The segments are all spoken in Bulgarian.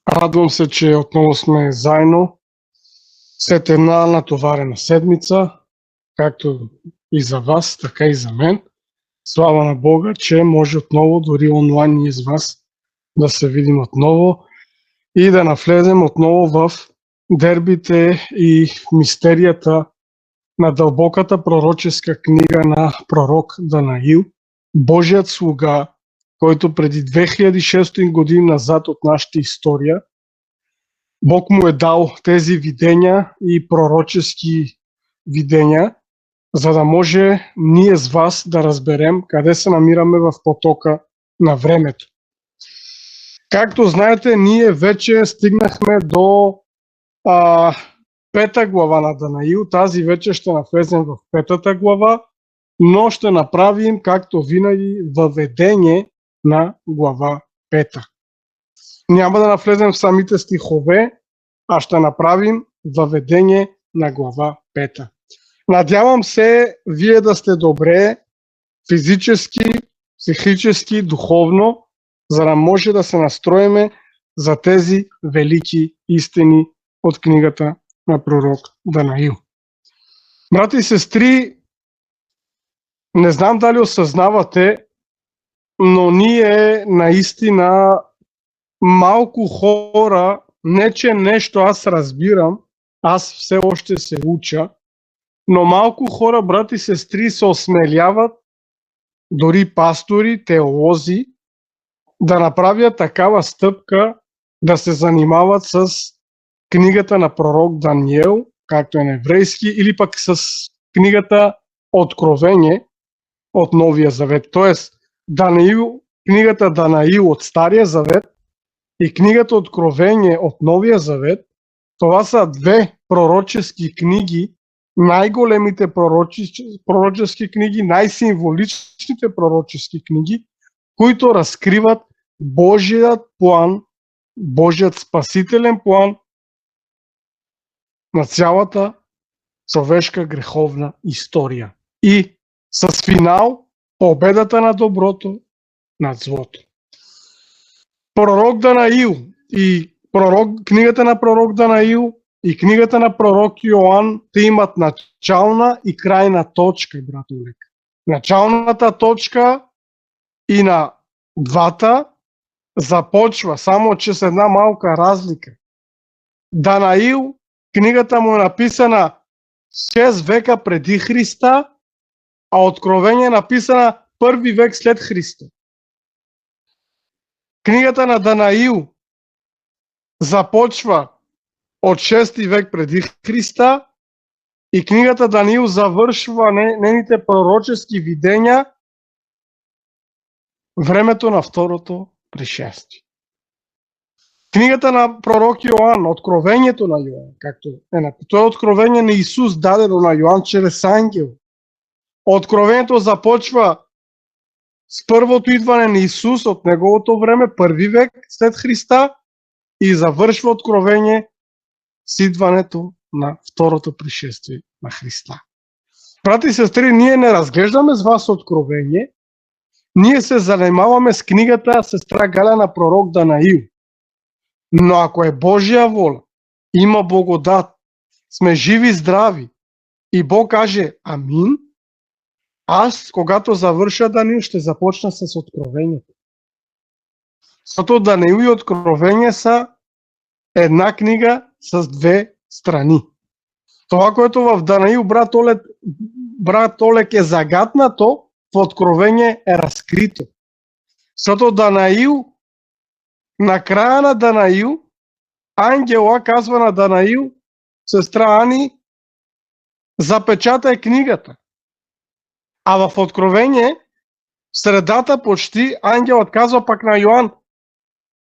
Радвам се, че отново сме заедно след една натоварена седмица, както и за вас, така и за мен. Слава на Бога, че може отново, дори онлайн ние с вас, да се видим отново и да навлезем отново в дербите и мистерията на дълбоката пророческа книга на пророк Данаил, Божият слуга, който преди 2600 години назад от нашата история Бог му е дал тези видения и пророчески видения, за да може ние с вас да разберем къде се намираме в потока на времето. Както знаете, ние вече стигнахме до пета глава на Данаил. Тази вечер ще навлезем в петата глава, но ще направим, както винаги, въведение на глава пета. Няма да навлезем в самите стихове, а ще направим въведение на глава 5. Надявам се, вие да сте добре физически, психически, духовно, за да може да се настроиме за тези велики истини от книгата на пророк Данаил. Брати и сестри, не знам дали осъзнавате, но ние наистина малко хора, не че нещо аз разбирам, аз все още се уча, но малко хора, брати и сестри, се осмеляват, дори пастори, теолози, да направят такава стъпка, да се занимават с книгата на пророк Даниел, както е на еврейски, или пък с книгата Откровение от Новия Завет. Тоест, Данаил, книгата Данаил от Стария Завет и книгата Откровение от Новия Завет, това са две пророчески книги, най-големите пророчески книги, най-символичните пророчески книги, които разкриват Божият план, Божият спасителен план на цялата човешка греховна история. И с финал победата на доброто над злото. Пророк Данаил и книгата на пророк Данаил и книгата на пророк Йоан, те имат начална и крайна точка, брат Олег. Началната точка и на двата започва, само че с една малка разлика. Данаил, книгата му е написана 6 века преди Христа, а Откровение е написана 1 век след Христа. Книгата на Данаил започва от 6 век преди Христа и книгата Данаил завършва нейните пророчески видения времето на второто пришествие. Книгата на пророк Йоан, Откровението на Йоан, както това е откровение на Исус, дадено на Йоан чрез ангел. Откровението започва с първото идване на Исус от неговото време, 1 век след Христа, и завършва Откровение с идването на второто пришествие на Христа. Брати и сестри, ние не разглеждаме с вас Откровение, ние се занимаваме с книгата Сестра Галя на пророк Данаил. Но ако е Божия воля, има благодат, сме живи и здрави, и Бог каже амин, аз, когато завърша Данаил, ще започна с Откровението. Защото Данаил и Откровение са една книга с две страни. Това, което в Данаил, брат Олег, е загатнато, в Откровение е разкрито. Защото Данаил, на края на Данаил, ангела казва на Данаил, сестра Ани, запечатай книгата. А в Откровение, в средата почти, ангелът казва пак на Йоан,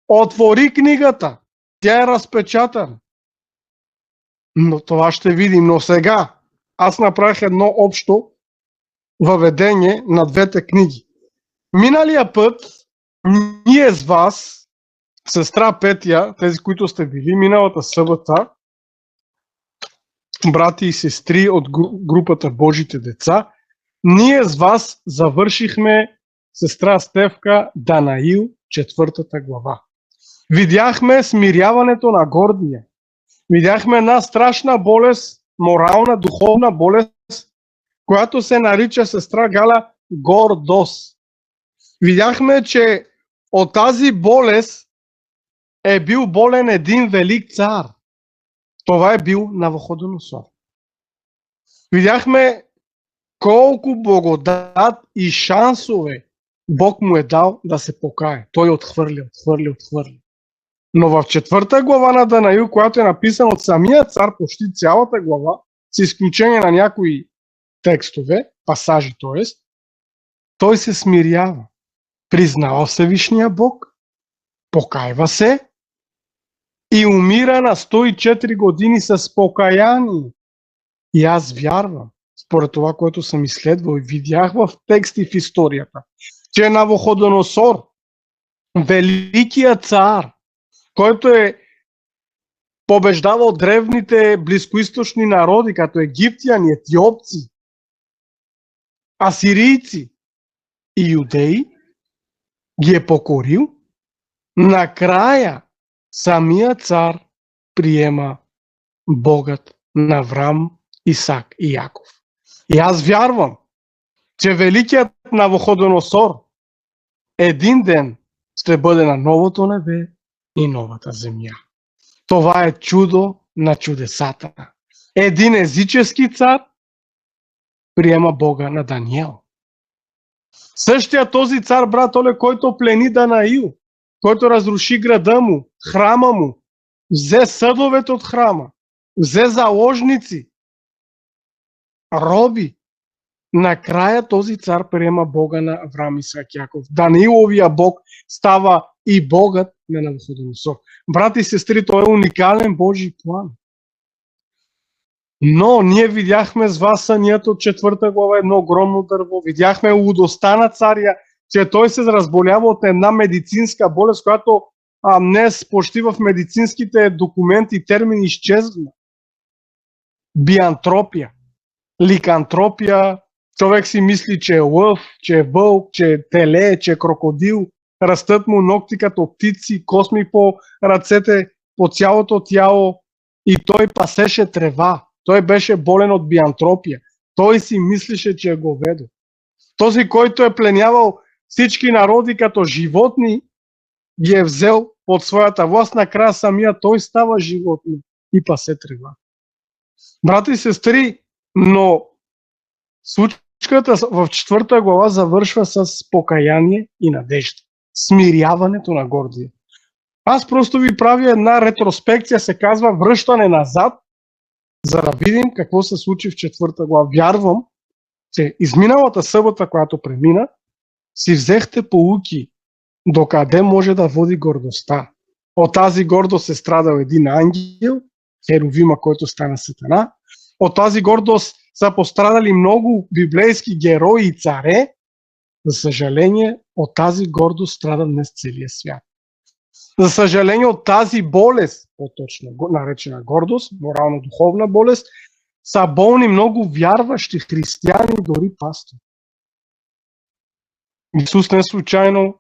отвори книгата, тя е разпечатана. Но това ще видим. Но сега аз направих едно общо въведение на двете книги. Миналия път ние с вас, сестра Петя, тези, които сте били миналата събота, брати и сестри от групата Божите деца, ние с вас завършихме, сестра Стефка, Данаил, 4 глава. Видяхме смиряването на гордия. Видяхме една страшна болест, морална, духовна болест, която се нарича, сестра Галя, гордост. Видяхме, че от тази болест е бил болен един велик цар. Това е бил Навуходоносор. Видяхме колко благодат и шансове Бог му е дал да се покае. Той отхвърли. Но в 4 глава на Данаил, която е написана от самия цар, почти цялата глава, с изключение на някои текстове, пасажи, т.е. той се смирява. Признава Всевишния Бог, покайва се и умира на 104 години с покаяние. И аз вярвам, според това, което съм изследвал и видях в тексти в историята, че Навуходоносор, великият цар, който е побеждавал древните близкоизточни народи, като египтяни, етиопци, асирийци и юдеи, ги е покорил, накрая самия цар приема Богът на Аврам, Исак и Яков. И аз вярвам, че великият Навуходоносор един ден ще бъде на новото небе и новата земя. Това е чудо на чудесата. Един езически цар приема Бога на Даниел. Същия този цар, брат Оле, който плени Данаил, който разруши града му, храма му, взе съдовете от храма, взе заложници, роби. Накрая този цар приема Бога на Авраам, Исак, Яков. Данииловия Бог става и Богът на Навуходоносор. Брати и сестри, той е уникален Божий план. Но ние видяхме с вас сънят от 4 глава, едно огромно дърво. Видяхме лудостта на царя, че той се разболява от една медицинска болест, която днес почти в медицинските документи и термини изчезва. Биантропия, ликантропия. Човек си мисли, че е лъв, че е вълк, че е теле, че е крокодил. Растат му ногти като птици, косми по ръцете, по цялото тяло. И той пасеше трева. Той беше болен от биантропия. Той си мислеше, че е говедо. Този, който е пленявал всички народи като животни, ги е взел под своята власт. Накрая самия той става животно и пасе трева. Брати и сестри, но случката в 4 глава завършва с покаяние и надежда. Смиряването на гордия. Аз просто ви правя една ретроспекция, се казва връщане назад, за да видим какво се случи в 4 глава. Вярвам, че изминалата събота, която премина, си взехте поуки докъде може да води гордостта. От тази гордост е страдал един ангел, Херовима, който стана Сатана. От тази гордост са пострадали много библейски герои и царе. За съжаление, от тази гордост страда днес целия свят. За съжаление, от тази болест, по-точно наречена гордост, морално-духовна болест, са болни много вярващи християни, дори пастори. Исус не случайно,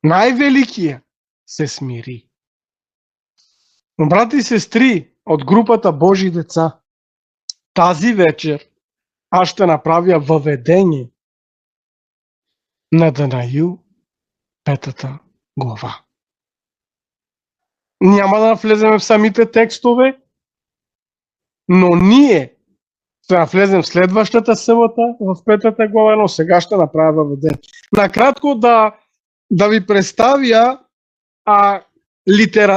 най-великия, се смири. Но, брати и сестри, от групата Божии деца, тази вечер аз ще направя въведение на Данаил 5 глава. Няма да навлезем в самите текстове, но ние ще навлезем в следващата събота в 5 глава, но сега ще направя въведение. Накратко да ви представя,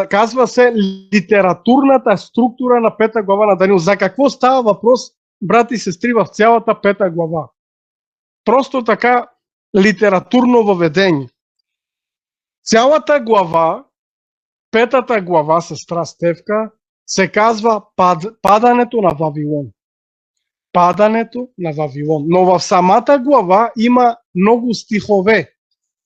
казва се литературната структура на 5 глава на Даниил. За какво става въпрос, брати и сестри, в цялата 5 глава? Просто така литературно въведение. Цялата глава, 5 глава, сестра Стевка, се казва падането на Вавилон. Падането на Вавилон. Но в самата глава има много стихове.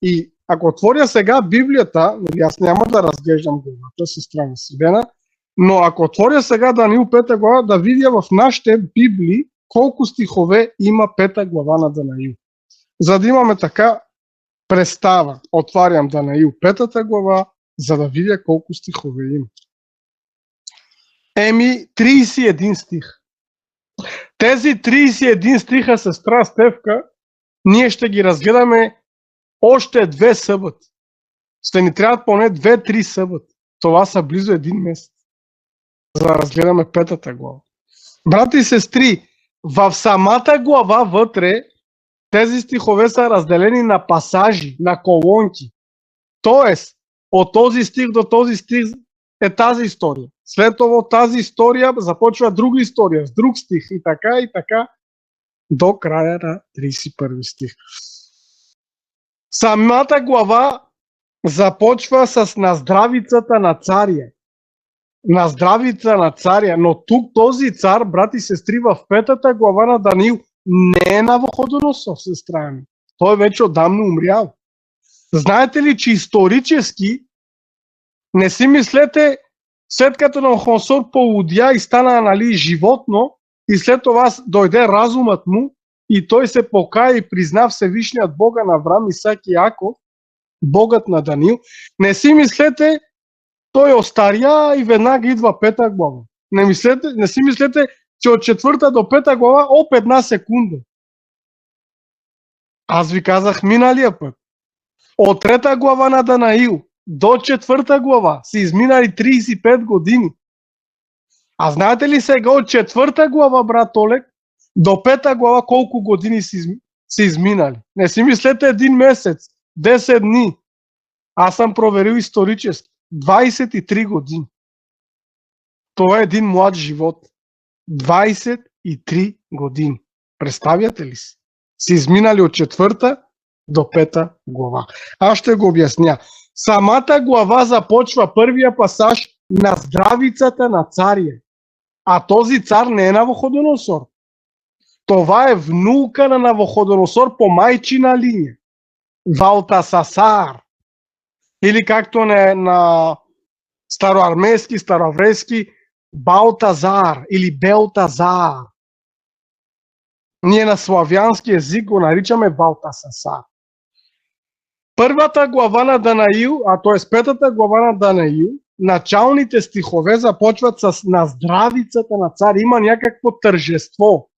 И ако отворя сега Библията, аз няма да разглеждам главата, сестра Василена, но ако отворя сега Даниил 5 глава, да видя в нашите Библии колко стихове има 5 глава на Данаил. За да имаме така представа, отварям Данаил 5 глава за да видя колко стихове има. 31 стих. Тези 31 стиха, сестра Стефка, ние ще ги разгледаме още 2 съботи. Ще ни трябват поне 2-3 съботи. Това са близо 1 месец, за да разгледаме 5-та глава. Брати и сестри, в самата глава вътре тези стихове са разделени на пасажи, на колонки. Тоест, от този стих до този стих е тази история. След това тази история започва друга история с друг стих и така до края на 31 стих. Самата глава започва с наздравицата на царя. Наздравица на царя, но тук този цар, брати и сестри, в 5-та глава на Даниил не е Навуходоносор, сестра ми. Той вече отдавна умрял. Знаете ли, че исторически, не си мислете, след като Навуходоносор полудя и стана, нали, животно, и след това дойде разумът му и той се покая и призна Всевишният Бога на Авраам, Исак и Яков, Богът на Даниил. Не си мислете, той остаря и веднага идва 5-та глава. Не си мислете, че от 4-та до 5-та глава една секунда. Аз ви казах миналия път. От 3-та глава на Данаил до 4-та глава са изминали 35 години. А знаете ли сега от 4-та глава, брат Олег, до 5-та глава колко години са изминали? Не си мислете 1 месец, 10 дни. Аз съм проверил исторически. 23 години. Това е един млад живот. 23 години. Представяте ли си? Са изминали от 4-та до 5-та глава. Аз ще го обясня. Самата глава започва първия пасаж на здравицата на царя. А този цар не е Навуходоносор. Това е внука на Навуходоносор по майчина линия. Валтасасар. Или както на староармейски, староеврейски, Балтазар или Белтазар. Ние на славянски език го наричаме Валтасасар. Първата глава на Данаил, т.е. 5-та глава на Данаил, началните стихове започват с наздравицата на цар. Има някакво тържество,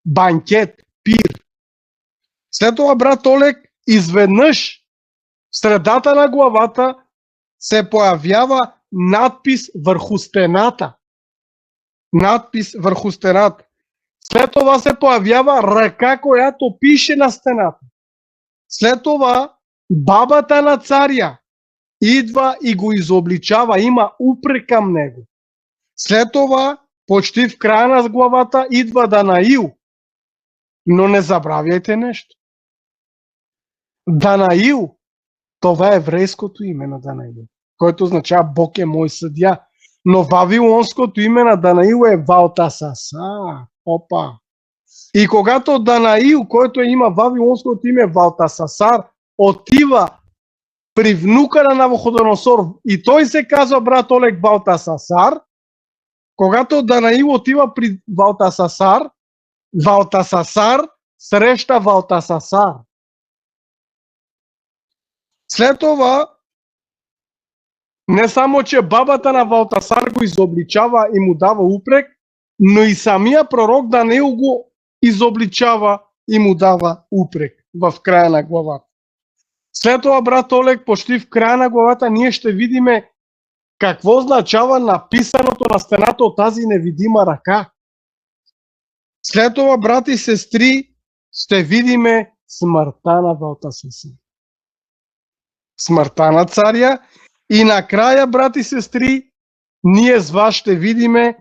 банкет, пир. След това, брат Олег, изведнъж в средата на главата се появява надпис върху стената. Надпис върху стената. След това се появява ръка, която пише на стената. След това бабата на царя идва и го изобличава. Има упрек към него. След това, почти в края на главата, идва Данаил. Но не забравяйте нещо. Данаил, това е еврейското име на Данаил, който означава Бог е мой съдия. Но вавилонското име на Данаил е Валтасасар. Опа! И когато Данаил, който има вавилонското име Валтасасар, отива при внука на Навуходоносор и той се казва, брат Олег, Валтасасар, когато Данаил отива при Валтасасар, Валтасасар среща Валтасасар. След това, не само, че бабата на Валтасар го изобличава и му дава упрек, но и самия пророк Даниил го изобличава и му дава упрек в края на главата. След това, брат Олег, почти в края на главата ние ще видим какво означава написаното на стената от тази невидима ръка. След това, брати и сестри, ще видим смъртта на Валтасасар. Смъртта на царя и накрая, брати и сестри, ние с вас ще видиме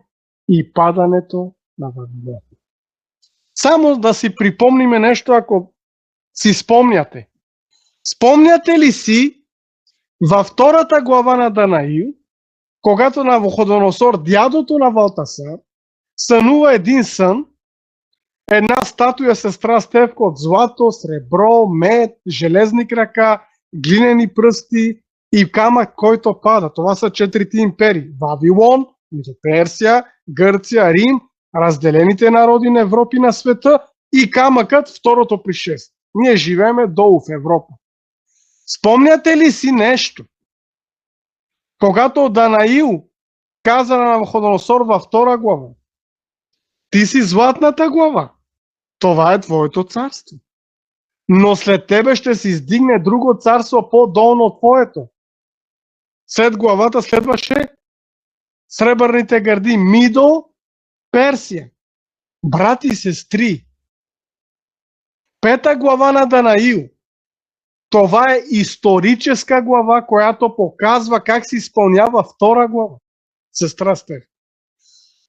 и падането на Вавилон. Само да си припомниме нещо, ако си спомняте. Спомняте ли си във 2-та глава на Данаил, когато Навуходоносор, дядото на Валтасар, сънува един сън, една статуя сестра Стефка от злато, сребро, мед, железни крака, глинени пръсти и камък, който пада. Това са 4-те империи. Вавилон, Персия, Гърция, Рим, разделените народи на Европа и на света и камъкът второто пришествие. Ние живееме долу в Европа. Спомняте ли си нещо? Когато Данаил каза на Навуходоносор във 2 глава: ти си златната глава, това е твоето царство. Но след тебе ще се издигне друго царство по-долно от твоето. След главата следваше сребърните гърди, Мидо, Персия. Брати и сестри, 5 глава на Данаил, това е историческа глава, която показва как се изпълнява 2 глава. Сестра Стеф.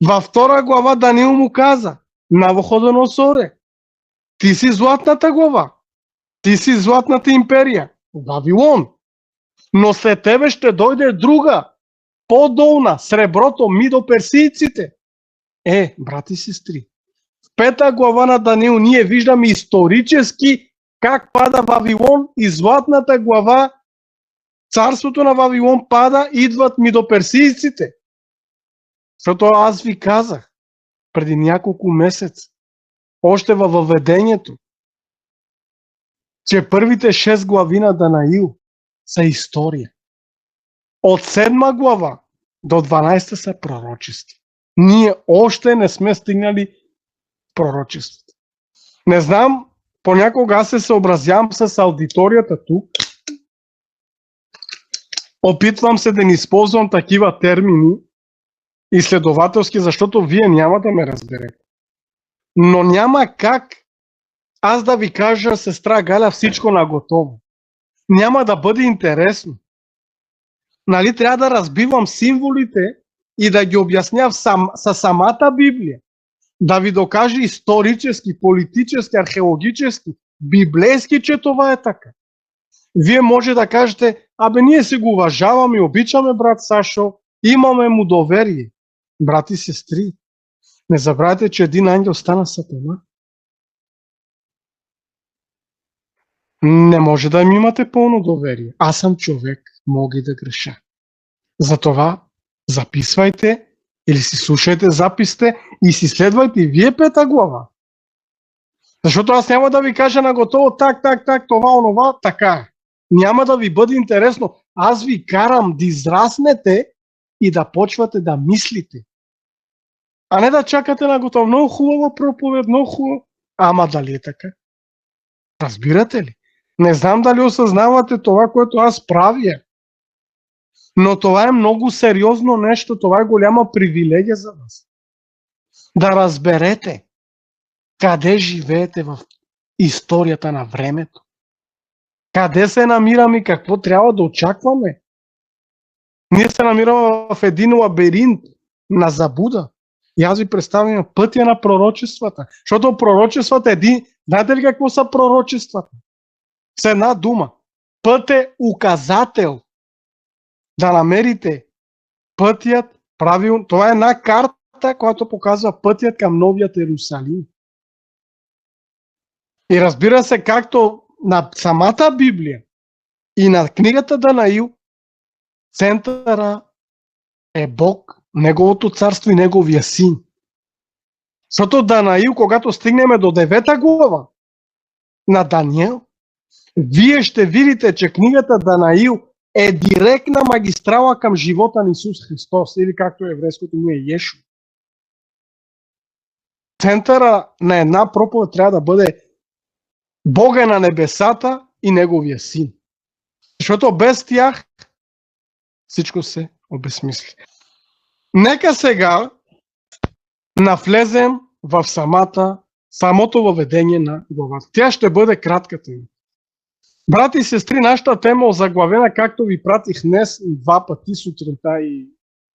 Във 2 глава Даниил му каза: Навуходоносоре, ти си златната глава, ти си златната империя, Вавилон. Но след тебе ще дойде друга, по-долна, среброто, мидоперсийците. Брати и сестри, в 5 глава на Даниил ние виждаме исторически как пада Вавилон и златната глава, царството на Вавилон пада, идват мидоперсийците. Защото аз ви казах преди няколко месеца, още във въведението, че първите 6 глави на Данаил са история. От 7 глава до 12 са пророчества. Ние още не сме стигнали пророчеството. Не знам, понякога аз се съобразявам с аудиторията тук. Опитвам се да не използвам такива термини изследователски, защото вие няма да ме разберете. Но няма как аз да ви кажа, сестра Галя, всичко наготово. Няма да бъде интересно. Нали, трябва да разбивам символите и да ги обяснявам със самата Библия. Да ви докаже исторически, политически, археологически, библейски, че това е така. Вие може да кажете: ние си го уважаваме и обичаме брат Сашо, имаме му доверие. Брати и сестри, не забравяйте, че един ангел стана Сатана. Не може да ми имате пълно доверие. Аз съм човек, мога и да греша. Затова записвайте или си слушайте записите и си следвайте и вие 5 глава. Защото аз няма да ви кажа наготово так, това, онова, така е. Няма да ви бъде интересно. Аз ви карам да израснете и да почвате да мислите. А не да чакате наготово. Много хубава проповед, много хубава. Ама дали е така? Разбирате ли? Не знам дали осъзнавате това, което аз правя. Но това е много сериозно нещо. Това е голяма привилегия за вас. Да разберете къде живеете в историята на времето. Къде се намираме и какво трябва да очакваме. Ние се намираме в един лабиринт на забуда. И аз ви представям пътя на пророчествата. Защото пророчествата е един... Знаете ли какво са пророчествата? С една дума. Път е указател. Да намерите пътят правилно. Това е една карта, която показва пътят към новият Иерусалим. И разбира се, както на самата Библия и на книгата Данаил, центъра е Бог, Неговото царство и Неговия син. Защото Данаил, когато стигнем до 9 глава на Даниел, вие ще видите, че книгата Данаил е директна магистрала към живота на Исус Христос, или както еврейското му е Йешо. Центъра на една проповед трябва да бъде Бога на небесата и Неговия син. Защото без тях всичко се обезмисли. Нека сега навлезем в самото въведение на главата. Тя ще бъде кратката ми. Брати и сестри, нашата тема е заглавена, както ви пратих днес 2 пъти сутринта и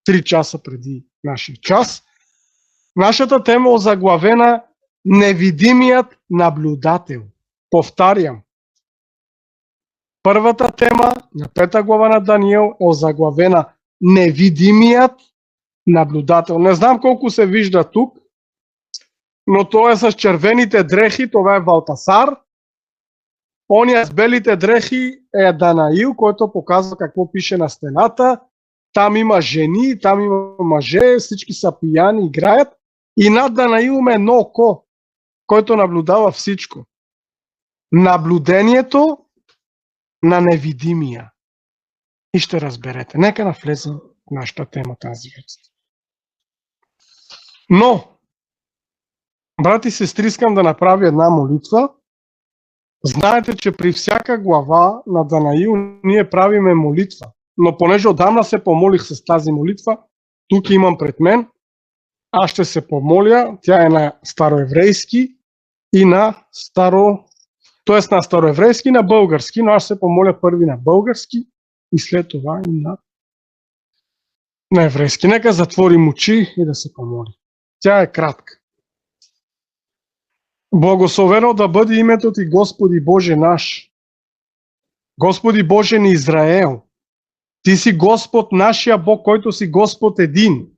3 часа преди нашия час. Нашата тема е заглавена Невидимият наблюдател. Повтарям. Първата тема на 5 глава на Даниел е озаглавена Невидимият наблюдател. Не знам колко се вижда тук, но той е с червените дрехи, това е Валтасар. Ония с белите дрехи е Данаил, който показва какво пише на стената. Там има жени, там има мъже, всички са пияни, играят. И над Данаил има едно око, който наблюдава всичко. Наблюдението на невидимия. и ще разберете. Нека навлезем в нашата тема тази вечер. Но, брати и сестри, искам да направя една молитва. Знаете, че при всяка глава на Данаил ние правиме молитва. Но понеже отдавна се помолих с тази молитва, тук имам пред мен, аз ще се помоля, тя е на староеврейски и на на староеврейски и на български, но аз ще се помоля първи на български и след това и на еврейски. Нека затворим очи и да се помоли. Тя е кратка. Благословено да бъде името Ти, Господи Боже наш. Господи Боже на Израел. Ти си Господ, нашия Бог, който си Господ един.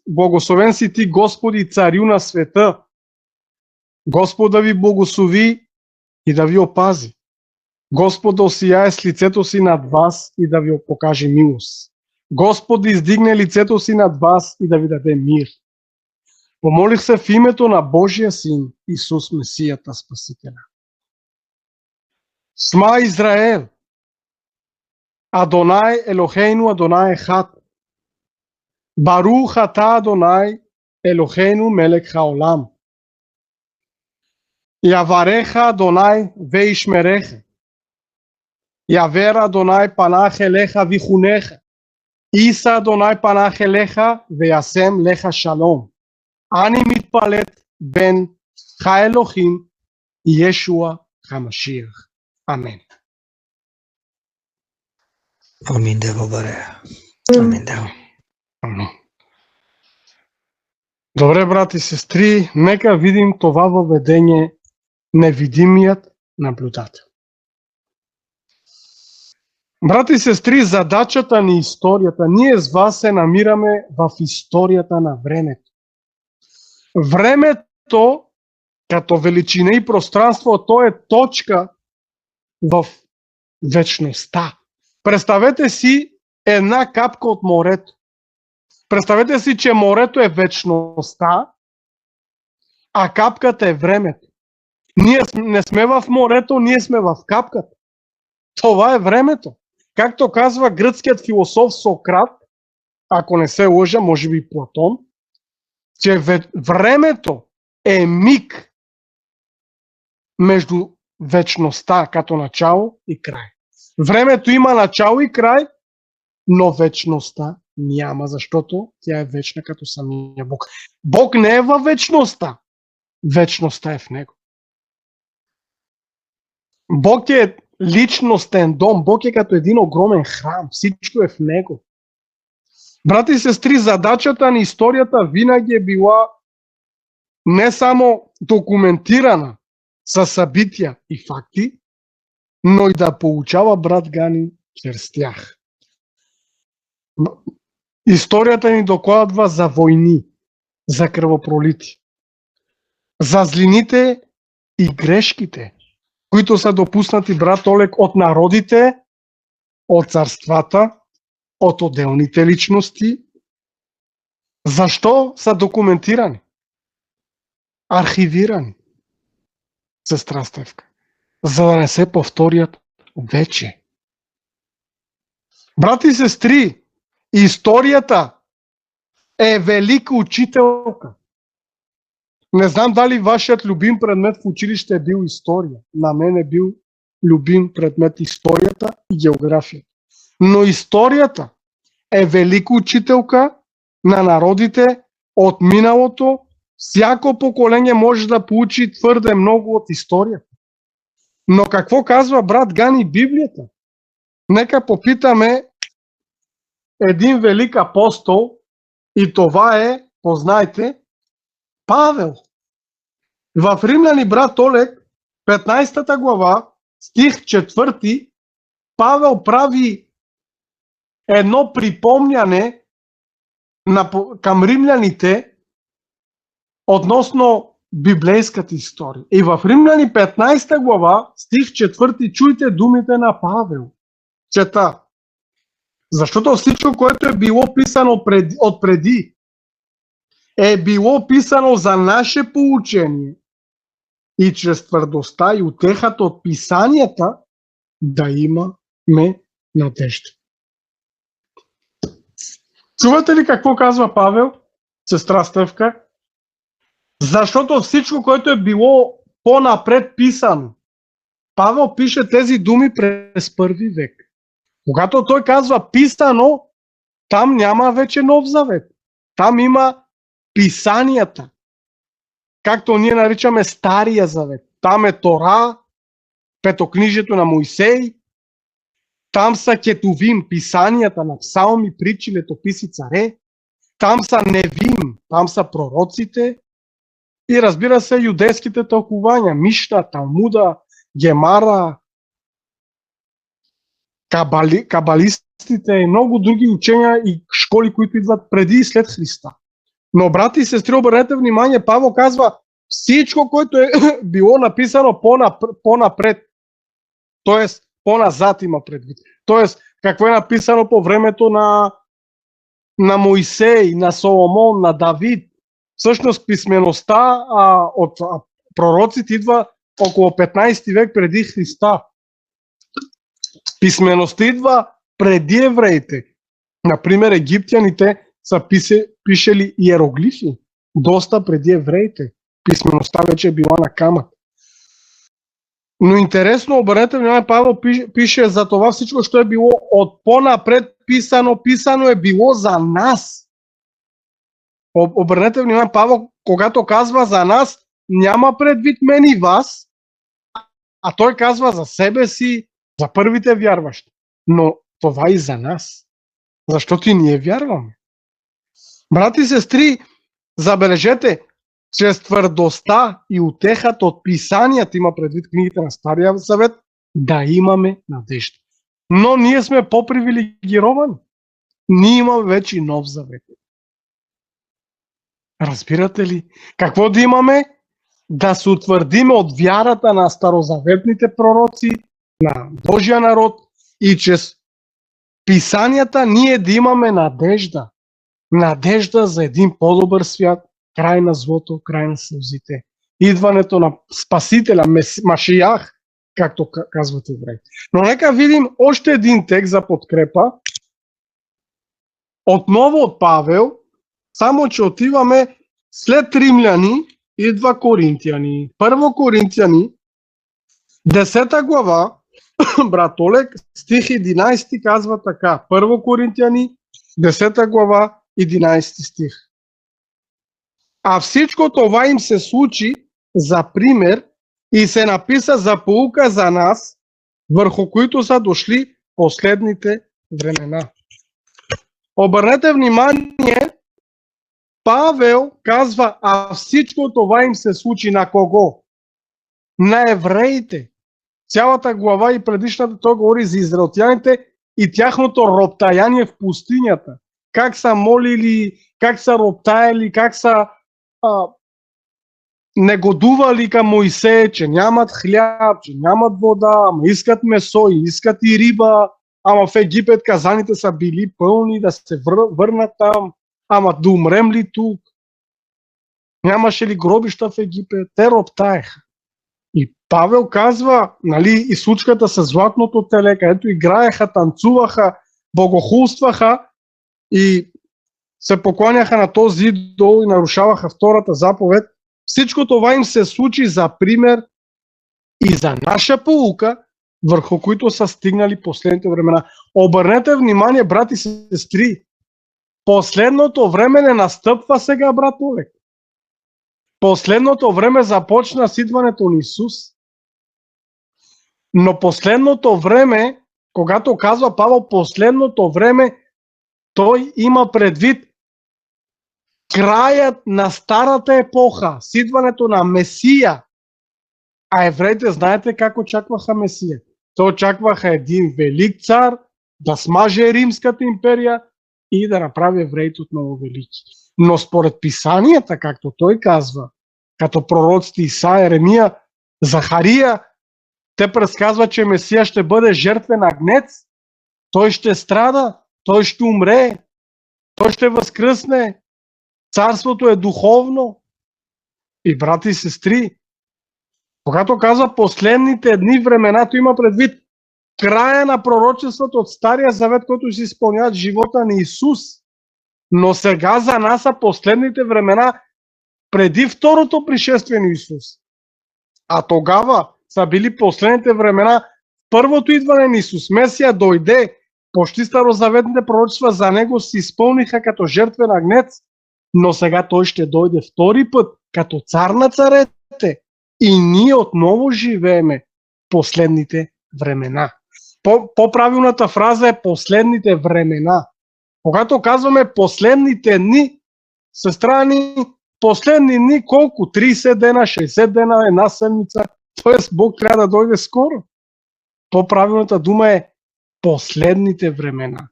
Благословен си Ти, Господи, Царю на света. Господ да ви благослови и да ви опази. Господ да осияе с лицето си над вас и да ви покаже милост. Господ да издигне лицето си над вас и да ви даде мир. Помолих се в името на Божия Син, Исус Месията Спасителя. Сма Израел, Адонай Елохейну, Адонай Ехад. Барух ата Адонай Елохейну мелек хаолам. Явареха Адонай веишмереха. Явера Адонай панах елеха вихунеха. Иса Адонай панах елеха веясем леха шалом. אני מתפלט בין האלוהים ישוע המשיח. אמן. Амин, Дево Баре. Амин, Дево. Амин. Добре, брати и сестри, нека видим това въведение невидимият наблюдател. Брати и сестри, задачата ни историята, ние с вас се намираме в историята на времето. Времето, като величина и пространство, то е точка в вечността. Представете си една капка от морето. Представете си, че морето е вечността, а капката е времето. Ние не сме в морето, ние сме в капката. Това е времето. Както казва гръцкият философ Сократ, ако не се лъжа, може би Платон, че времето е миг между вечността като начало и край. Времето има начало и край, но вечността няма, защото тя е вечна като самия Бог. Бог не е във вечността. Вечността е в Него. Бог е личностен дом. Бог е като един огромен храм. Всичко е в Него. Брати и сестри, задачата на историята винаги е била не само документирана със събития и факти, но и да получава брат Гани чрез тях. Историята ни докладва за войни, за кръвопролити, за злините и грешките, които са допуснати, брат Олег, от народите, от царствата, от отделните личности. Защо са документирани? Архивирани. Сестра Стевка. За да не се повторят вече. Брати и сестри, историята е велика учителка. Не знам дали вашият любим предмет в училище е бил история. На мен е бил любим предмет историята и географията. Но историята е велика учителка на народите от миналото. Всяко поколение може да получи твърде много от историята. Но какво казва брат Гани Библията? Нека попитаме един велик апостол, и това е, познайте, Павел. В Римляни, брат Олег, 15 глава, стих 4, Павел прави едно припомняне към римляните относно библейската история. И в Римляни 15 глава, стих 4, чуйте думите на Павел. Чета. Защото всичко, което е било писано отпреди, е било писано за наше поучение и чрез твърдостта и утехата от писанията да имаме надежда. Чувате ли какво казва Павел, сестра Стефка? Защото всичко, което е било по-напред писано. Павел пише тези думи през първи век. Когато той казва писано, там няма вече Нов Завет. Там има писанията. Както ние наричаме Стария Завет. Там е Тора, Петокнижието на Моисей. Там са Кетувим, писанията на псалми, притчи, летописи, царе. Там са Невим, там са пророците. И разбира се, юдейските тълкувания. Мишна, Талмуда, Гемара, кабалистите и много други учения и школи, които идват преди и след Христа. Но, брати и сестри, обърнете внимание, Павел казва всичко, което е било написано по-напред, т.е. по-назад има предвид. Т.е. какво е написано по времето на Моисей, на Соломон, на Давид. Всъщност писмеността от пророците идва около 15 век преди Христа. Писмеността идва преди евреите. Например, египтяните са пишели иероглифи доста преди евреите. Писмеността вече е била на камък. Но интересно, обърнете внимание, Павел пише за това всичко, що е било от по-напред писано. Писано е било за нас. Обърнете внимание, Павел, когато казва за нас, няма предвид мен и вас, а той казва за себе си, за първите вярващи. Но това и за нас. Защото и ние вярваме. Брати и сестри, забележете, чрез твърдостта и утехата от писанията, има предвид книгите на Стария Завет, да имаме надежда. Но ние сме по-привилегировани. Ние имаме вече Нов Завет. Разбирате ли? Какво да имаме? Да се утвърдиме от вярата на старозаветните пророци, на Божия народ и чрез писанията ние да имаме надежда. Надежда за един по-добър свят, край на злото, край на сълзите. Идването на Спасителя, Машиях, както казват евреи. Но нека видим още един текст за подкрепа. Отново от Павел, само че отиваме след Римляни, идва Коринтияни. Първо Коринтияни, 10 глава, брат Олег, стих 11 казва така. Първо Коринтияни, 10 глава, 11 стих. А всичко това им се случи за пример и се написа за поука за нас, върху които са дошли последните времена. Обърнете внимание, Павел казва, а всичко това им се случи на кого? На евреите. Цялата глава и предишната той говори за израелтяните и тяхното роптаяние в пустинята. Как са молили, как са роптаяли, как са негодували към Моисей, че нямат хляб, че нямат вода, ама искат месо, искат и риба, ама в Египет казаните са били пълни да се върнат там, ама да умрем ли тук? Нямаше ли гробища в Египет? Те роптаеха. И Павел казва, нали, и случката с златното теле, където играеха, танцуваха, богохулстваха и се покланяха на този идол и нарушаваха втората заповед. Всичко това им се случи за пример и за наша поука, върху които са стигнали последните времена. Обърнете внимание, брати и сестри, последното време не настъпва сега, брат Олег. Последното време започна с идването на Исус. Но последното време, когато казва Павел последното време, той има предвид краят на старата епоха, с идването на Месия. А евреите знаете как очакваха Месия? Те очакваха един велик цар да смаже Римската империя и да направи евреите отново велики. Но според писанията, както той казва, като пророците Исаия, Еремия, Захария, те предсказват, че Месия ще бъде жертвен агнец, той ще страда, той ще умре, той ще възкръсне, царството е духовно. И брати и сестри, когато казва последните дни времената, има предвид краја на пророчеството од Стария Завет, който се изпълняват живота на Исус. Но сега за нас са последните времена преди второто пришествие на Исус. А тогава са били последните времена първото идване на Исус. Месия дойде, почти старозаветните пророчества за него се изпълниха като жертвен агнец, но сега той ще дойде втори път като цар на царете и ние отново живееме последните времена. По-правилната фраза е последните времена. Когато казваме последните дни, сестра ни, последни дни колко? 30 дена, 60 дена, една седмица. Тоест Бог трябва да дойде скоро. По-правилната дума е последните времена.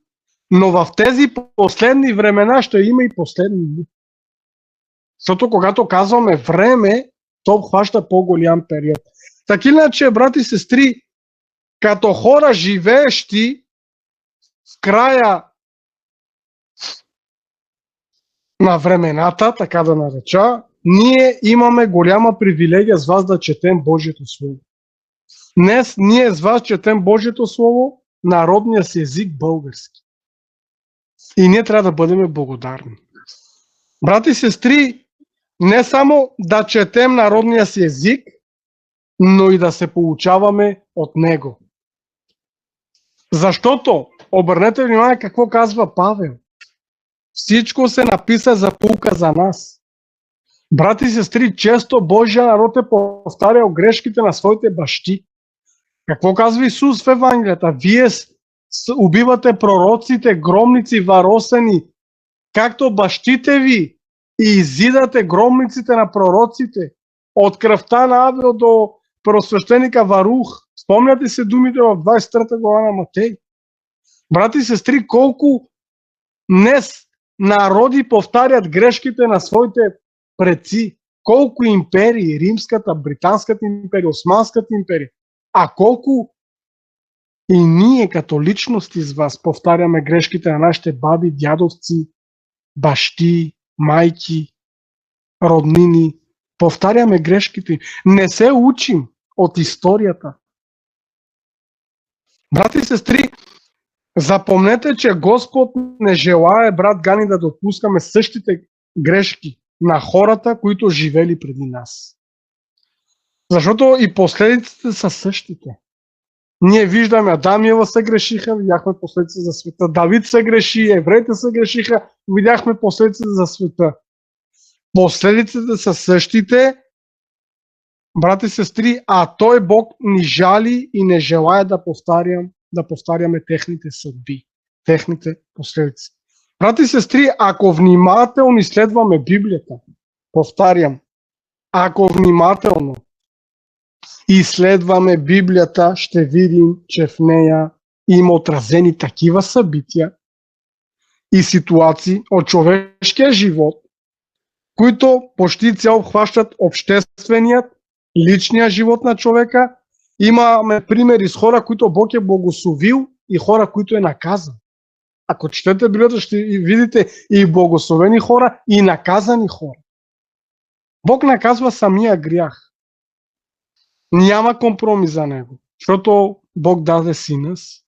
Но в тези последни времена ще има и последни дни. Защото когато казваме време, то обхваща по-голям период. Така иначе, брати и сестри, като хора живеещи в края на времената, така да нареча, ние имаме голяма привилегия с вас да четем Божието Слово. Днес ние с вас четем Божието Слово народния си език български. И ние трябва да бъдем благодарни. Брати и сестри, не само да четем народния си език, но и да се получаваме от него. Защото, обърнете внимание какво казва Павел. Всичко се написа за поука за нас. Брати и сестри, често Божия народ е повтарял грешките на своите бащи. Какво казва Исус в Евангелията? Вие убивате пророците, громници, варосани, както бащите ви, и изидате громниците на пророците. От кръвта на Авел до първосвещеника Варух. Спомняте се думите в 23 глава на Матей. Брати и сестри, колко днес народи повтарят грешките на своите предци. Колко империи, римската, британската империя, османската империя, а колко и ние като личности с вас повтаряме грешките на нашите баби, дядовци, бащи, майки, роднини. Повтаряме грешките. Не се учим от историята. Брати и сестри, запомнете, че Господ не желае, брат Гани, да допускаме същите грешки на хората, които живели преди нас. Защото и последиците са същите. Ние виждаме, Адам и Ева се грешиха, видяхме последиците за света. Давид се греши, евреите се грешиха, видяхме последиците за света. Последиците са същите, брати и сестри, а той Бог ни жали и не желая да повтаряме техните съдби, техните последици. Брати и сестри, ако внимателно изследваме Библията, повтарям, ако внимателно изследваме Библията, ще видим, че в нея има отразени такива събития и ситуации от човешкия живот, които почти цяло обхващат общественият, личния живот на човека. Имаме примери с хора, които Бог е благословил и хора, които е наказан. Ако четете Библията, ще видите и благословени хора, и наказани хора. Бог наказва самия грях. Няма компромис за него, защото Бог даде сина си.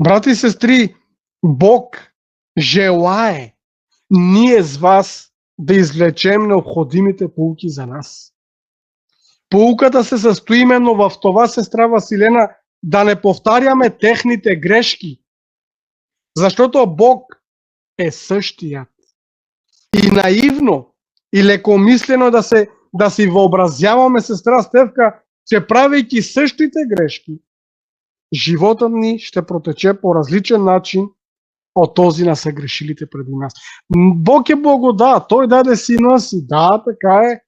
Брати и сестри, Бог желае ние с вас да извлечем необходимите поуки за нас. Поуката се състои именно в това, сестра Василена, да не повтаряме техните грешки, защото Бог е същият. И наивно, и лекомислено да си въобразяваме, сестра Стевка, че правейки същите грешки, животът ни ще протече по различен начин от този на съгрешилите преди нас. Бог е благодат, Той даде сина си, да, така е.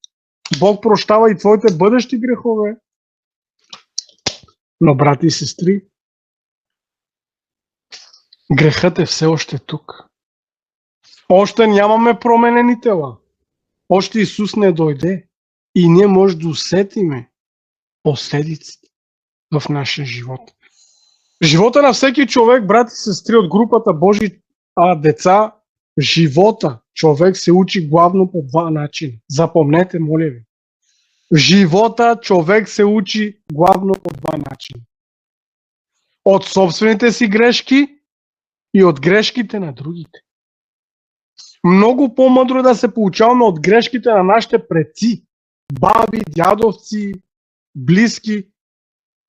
Бог прощава и твоите бъдещи грехове. Но, брати и сестри, грехът е все още тук. Още нямаме променени тела. Още Исус не дойде. И ние може да усетиме последиците в нашия живот. Живота на всеки човек, брати и сестри от групата Божи деца, живота човек се учи главно по два начина. Запомнете, моля ви. В живота човек се учи главно по два начина. от собствените си грешки и от грешките на другите. Много по-мъдро е да се получаваме от грешките на нашите предци, баби, дядовци, близки.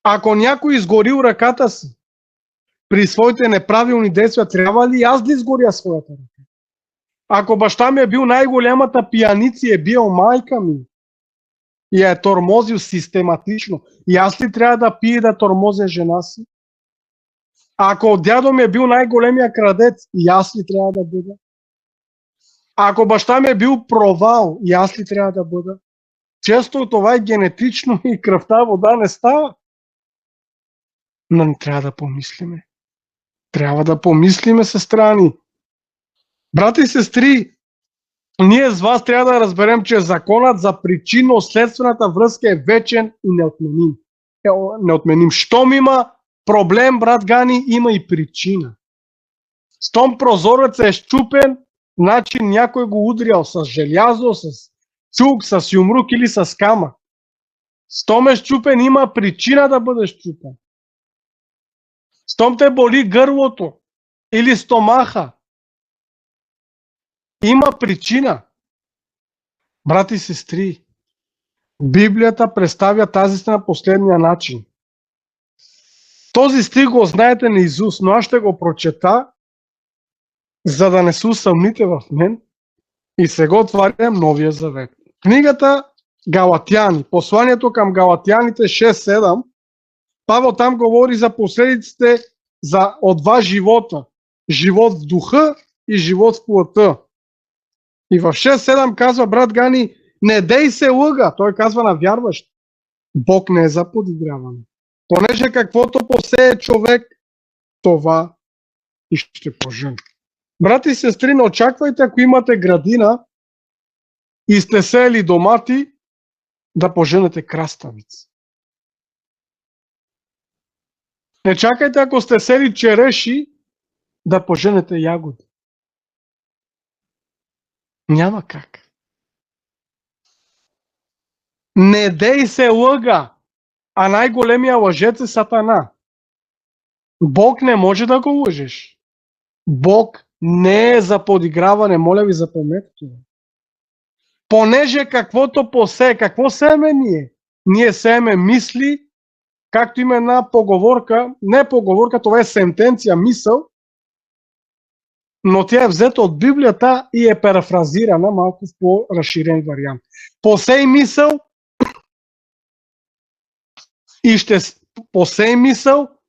Ако някой изгорил ръката си при своите неправилни действия, трябва ли аз да изгоря своята ръка? Ако баща ми е бил най-голямата пияница и е бил майка ми и е тормозил систематично, и аз ли трябва да пия и да тормозя жена си? Ако дядо ми е бил най-големия крадец, и аз ли трябва да бъда? Ако баща ми е бил провал, и аз ли трябва да бъда? Често това е генетично и кръвта вода не става. Но не трябва да помислиме. Трябва да помислиме, сестрани. Брати и сестри, ние с вас трябва да разберем, че законът за причинно-следствената връзка е вечен и неотменим. Неотменим. Щом има проблем, брат Гани, има и причина. Щом прозорец е счупен, значи някой го удрял с желязо, с чук, с юмрук или с камък. Щом е счупен, има причина да бъде счупен. Щом те боли гърлото или стомаха, има причина. Брати и сестри, Библията представя тази истина последния начин. Този стих го знаете наизуст, но аз ще го прочета, за да не се усъмните в мен, и сега отварям Новия Завет. Книгата Галатяни, посланието към Галатяните 6-7, Павел там говори за последиците от два живота. Живот в духа и живот в плътта. И в 6-7 казва, брат Гани, не дей се лъга. Той казва на вярващ. Бог не е за подиграване. Понеже каквото посее човек, това и ще пожъне. Брати и сестри, не очаквайте, ако имате градина и сте сеяли домати, да пожънете краставици. Не чакайте, ако сте сели череши, да пожънете ягоди. Няма как. Не дей се лъга, а най-големия лъжец е Сатана. Бог не може да го лъжеш. Бог не е за подиграване, моля ви, запомнете това. Понеже каквото посее, какво сееме ние? Ние сееме мисли, както има една поговорка, не поговорка, това е сентенция, мисъл, но тя е взета от Библията и е парафразирана малко в по-разширен вариант. Посей мисъл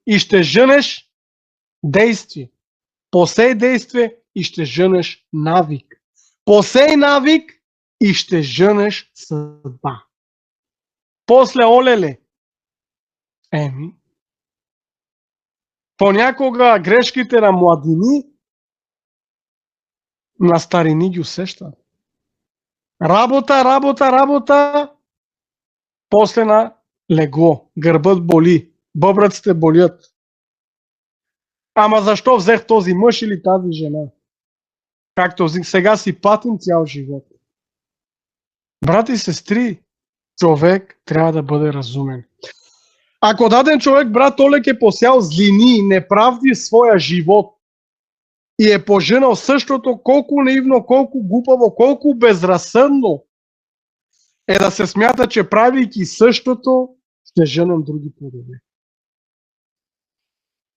и ще жънеш действие. Посей действие и ще жънеш навик. Посей навик и ще жънеш съдба. После олеле. Понякога грешките на младини на старини ги усещат. Работа, после на легло. Гърбът боли, бъбръците болят. Ама защо взех този мъж или тази жена? Както сега си патим цял живот. Брати и сестри, човек трябва да бъде разумен. Ако даден човек, брат Олег, е посял злини, неправди в своя живот и е пожънал същото, колко наивно, колко глупаво, колко безразсъдно е да се смята, че правейки същото, ще жънем други плодове.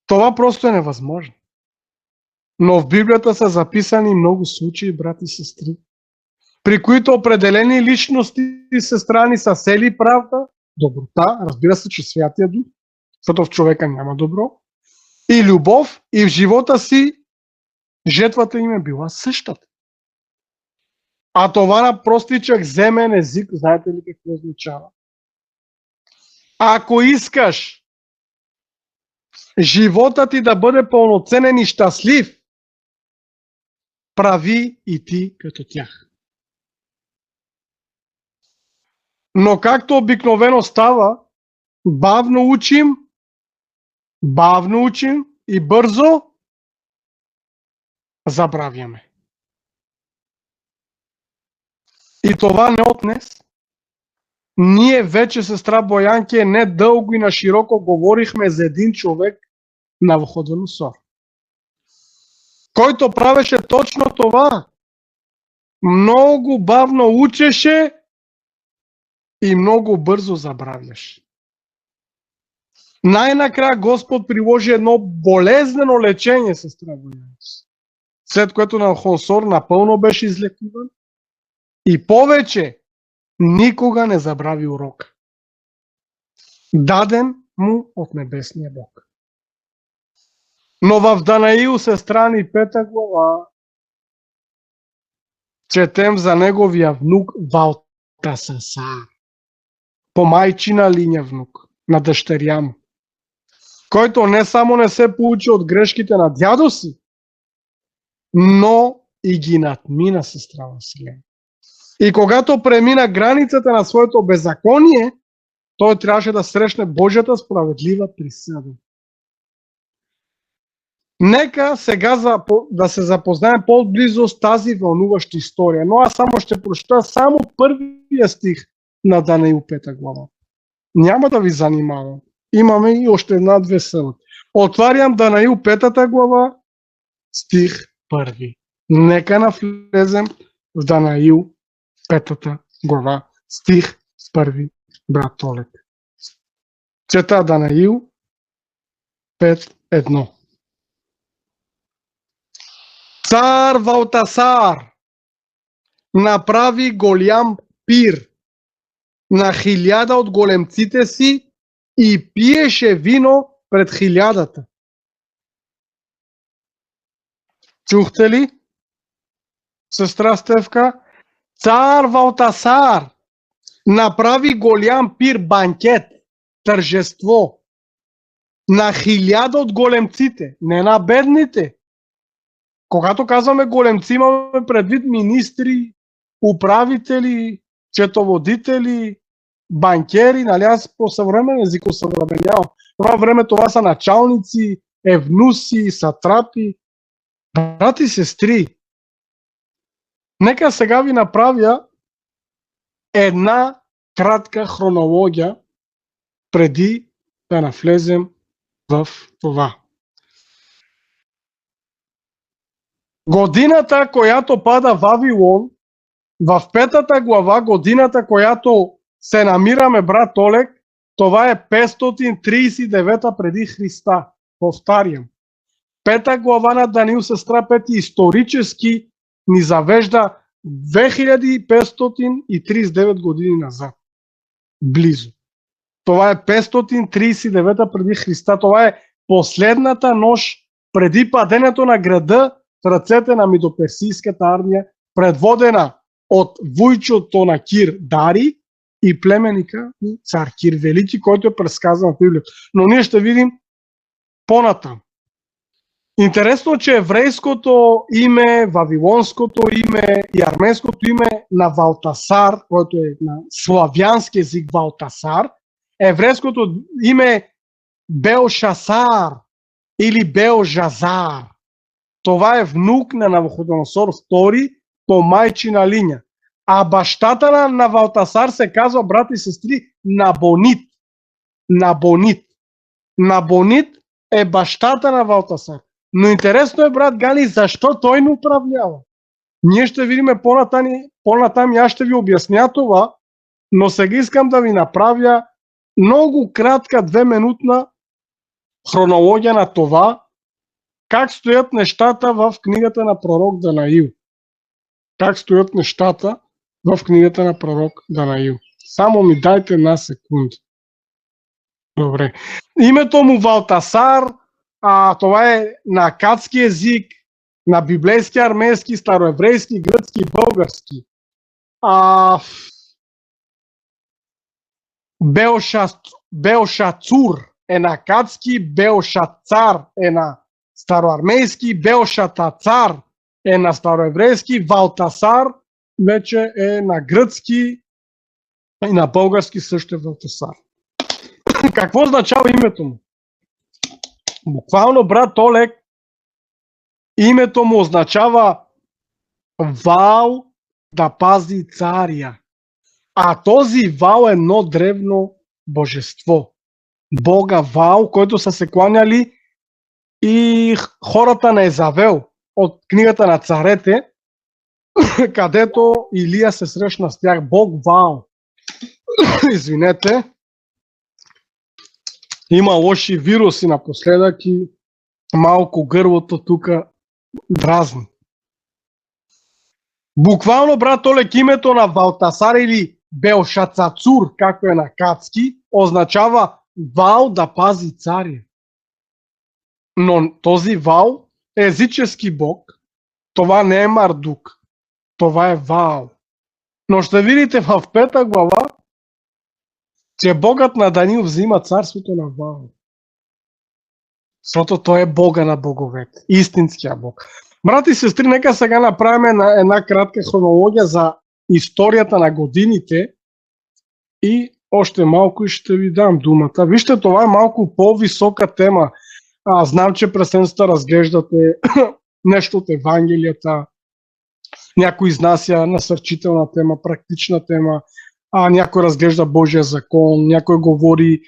Това просто е невъзможно. Но в Библията са записани много случаи, брати и сестри, при които определени личности и сестрани са сели правда, доброта, разбира се, че Святия Дух, защото в човека няма добро, и любов, и в живота си жетвата им е била същата. А това на простичък земен език, знаете ли какво означава? Ако искаш живота ти да бъде пълноценен и щастлив, прави и ти като тях. Но както обикновено става, бавно учим и бързо забравяме. И това не от днес. Ние вече, сестра Боянке, не дълго и на широко говорихме за един човек, Навуходоносор, който правеше точно това. Много бавно учеше и много бързо забравяше. Най-накрая Господ приложи едно болезнено лечение, сестра Боянис, след което Навуходоносор напълно беше излекуван и повече никога не забрави урока, даден му от небесния Бог. Но в Данаил, сестра ни, 5 глава, четем за неговия внук Валтасасар, по майчина линия внук на дъщеря му, който не само не се получи от грешките на дядо си, но и ги надмина, сестра Василена. И когато премина границата на своето беззаконие, той трябваше да срещне Божията справедлива присъда. Нека сега да се запознаем по-близо с тази вълнуваща история, но аз само ще прочета само първия стих на Данаил 5 глава. Няма да ви занимавам. Имаме и още една-две съботи. Отварям Данаил 5 глава, стих 1. Нека навлезем в Данаил 5 глава, стих 1, брат Олег. Чета Данаил 5.1. Цар Валтасар направи голям пир на 1000 от големците си и пиеше вино пред 1000. Чухте ли, сестра Стевка? Цар Валтасар направи голям пир, банкет, тържество на 1000 от големците, не на бедните. Когато казваме големци, имаме предвид министри, управители, четоводители, банкери, нали, аз по съвременен език осъвременявам. Това време това са началници, евнуси, сатрапи. Брати и сестри, нека сега ви направя една кратка хронология преди да навлезем в това. Годината, която пада Вавилон, в 5 глава, годината, която се намираме, брат Олег, това е 539 преди Христа. Повтарям. 5 глава на Даниил, сестра Пети, исторически ни завежда 2539 години назад. Близо. Това е 539 преди Христа. Това е последната нощ преди падението на града в ръцете на Мидоперсийската армия, предводена от Вуйчо Тонакир Дари и племенника цар Кир Велики, който е предсказан в Библията. Но ние ще видим по-натам. Интересно, че еврейското име, вавилонското име и арменското име на Валтасар, който е на славянски език Валтасар, еврейското име Белшасар или Белжазар. Това е внук на Навуходоносор II по майчина линия. А бащата на Валтасар се казва, брати и сестри, Набонид. Набонид. Набонид е бащата на Валтасар. Но интересно е, брат Гали, защо той не управлява. Ние ще видим по-натам и аз ще ви обясня това, но сега искам да ви направя много кратка 2-минутна хронология на това, как стоят нещата в книгата на пророк Данаил. Как стоят нещата в книгата на пророк Данаил. Само ми дайте една секунда. Добре. Името му Валтасар, това е на акадски език, на библейски, арменски, староеврейски, гръцки и български. Белшацур е на акадски, Белшацар е на староармейски, Белшатацар е на староеврейски, Валтасар вече е на гръцки и на български също е Валтасар. Какво означава името му? Буквално, брат Олег, името му означава Вал да пази царя. А този Вал е едно древно божество. Бога Вал, който са се кланяли и хората на Езавел от книгата на царете, където Илия се срещна с тях. Бог Ваал. Извинете. Има лоши вируси напоследък и малко гърлото тук дразни. Буквално, брат Олег, името на Валтасар или Белшацацур, както е на кацки, означава Вал да пази царя. Но този Вал е езически бог. Това не е Мардук. Това е Ваал. Но ще видите в 5 глава, че Богът на Даниил взима царството на Ваал. Защото той е Бога на боговете. Истинския Бог. Брати и сестри, нека сега направим една кратка хронология за историята на годините и още малко ще ви дам думата. Вижте, това е малко по-висока тема. Знам, че през седмицата разглеждате нещо от Евангелията, някой изнася насърчителна тема, практична тема, някой разглежда Божия закон, някой говори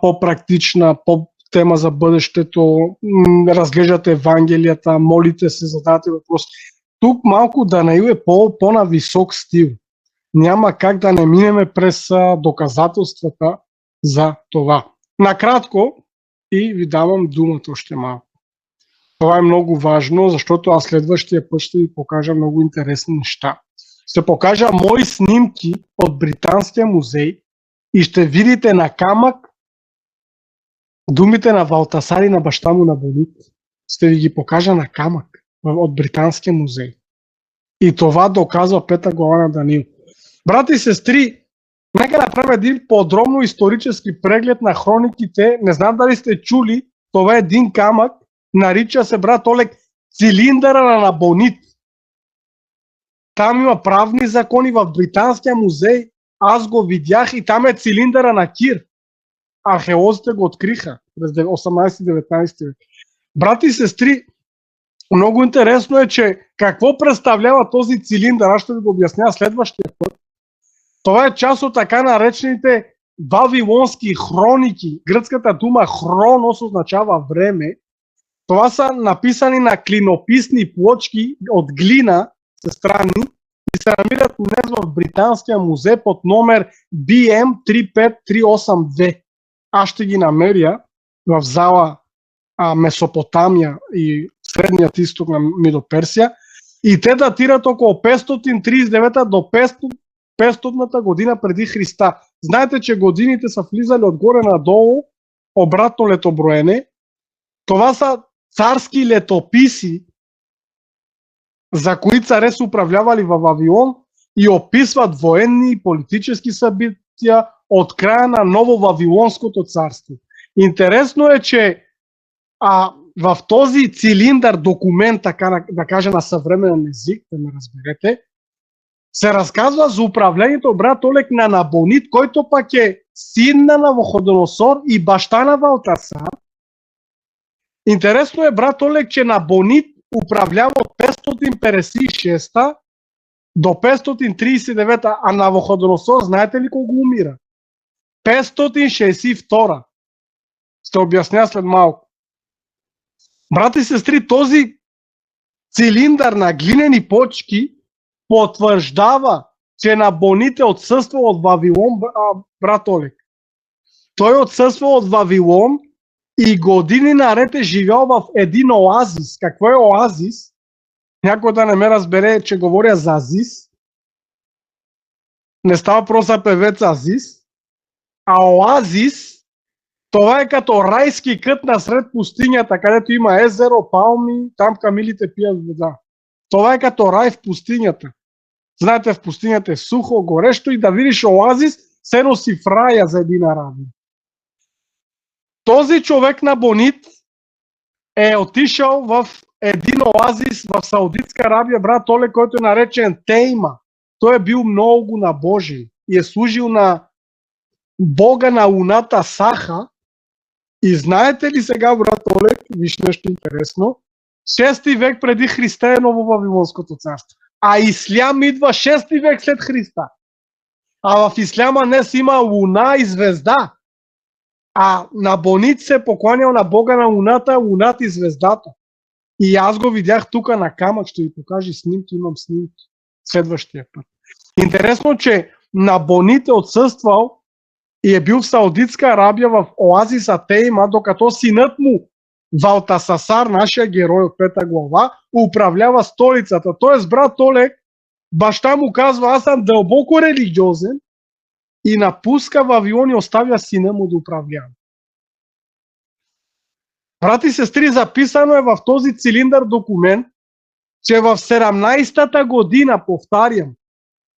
по-практична, тема за бъдещето, разглеждате Евангелията, молите се, задавате въпрос. Тук малко Данаил е по-на висок стил. Няма как да не минеме през доказателствата за това. Накратко и ви давам думата още малко. Това е много важно, защото аз следващия път ще ви покажа много интересни неща. Ще покажа мои снимки от Британския музей и ще видите на камък думите на Валтасар и на баща му на Бонит. Ще ви ги покажа на камък от Британския музей. И това доказва 5 глава на Даниил. Брати и сестри, нека направим един подробно исторически преглед на хрониките. Не знам дали сте чули, това е един камък, нарича се, брат Олег, цилиндъра на Набонид. Там има правни закони в Британския музей. Аз го видях и там е цилиндъра на Кир. Археолозите го откриха през 18-19 век. Брати и сестри, много интересно е, че какво представлява този цилиндър, аз ще ви го обясня следващия път. Това е част от така наречените вавилонски хроники. Гръцката дума хронос означава време. Това са написани на клинописни плочки от глина, странни, и се намират днес в Британския музей под номер BM35382. Аз ще ги намеря в зала Месопотамия и Средният изток на Мидоперсия. И те датират около 539 до 500 година преди Христа. Знаете, че годините са влизали отгоре надолу, обратно летоброене. Това са царски летописи, за кои царе са управлявали във Вавилон и описват военни и политически събития от края на ново Вавилонското царство. Интересно е, че в този цилиндър документ, така да кажа на съвременен език, да ме разберете, се разказва за управлението, брат Олег, на Набонид, който пък е син на Навуходоносор и баща на Валтасар. Интересно е, брат Олег, че Набонид управлява от 556 до 539, а Навуходоносор, знаете ли колко умира? 562. Ще обясня след малко. Брати и сестри, този цилиндър на глинени почки потвърждава, че Набонид е отсъствал от Вавилон, брат Олег. Той е отсъствал от Вавилон и години наред е живял в един оазис. Какво е оазис? Някой да не ме разбере, че говоря за Азис. Не става просто певец Азис. А оазис, това е като райски кът насред пустинята, където има езеро, палми, там камилите пият вода. Това е като рай в пустинята. Знаете, в пустинята е сухо, горещо и да видиш оазис, се носи в рая за един арабин. Този човек Набонид е отишъл в един оазис в Саудитска Арабия, брат Оле, който е наречен Тейма. Той е бил много набожен и е служил на бога на луната Саха. И знаете ли сега, брат Олег, виж нещо интересно, 6 век преди Христа е ново Вавилонското царство. А Ислям идва 6 век след Христа. А в Исляма днес има луна и звезда. А Набонид се покланял на Бога на Луната и звездата. И аз го видях тук на камък, ще ви покажа снимки, имам снимки следващия път. Интересно, че Набонид е отсъствал и е бил в Саудитска Арабия в оазиса Тейма, докато синът му Валтасасар, нашия герой от 5 глава, управлява столицата. Тоест, брат Олег, баща му казва, аз съм дълбоко религиозен и напуска Вавилон и оставя сина му да управлява. Брати и сестри, записано е в този цилиндър документ, че в 17-та година, повтарям,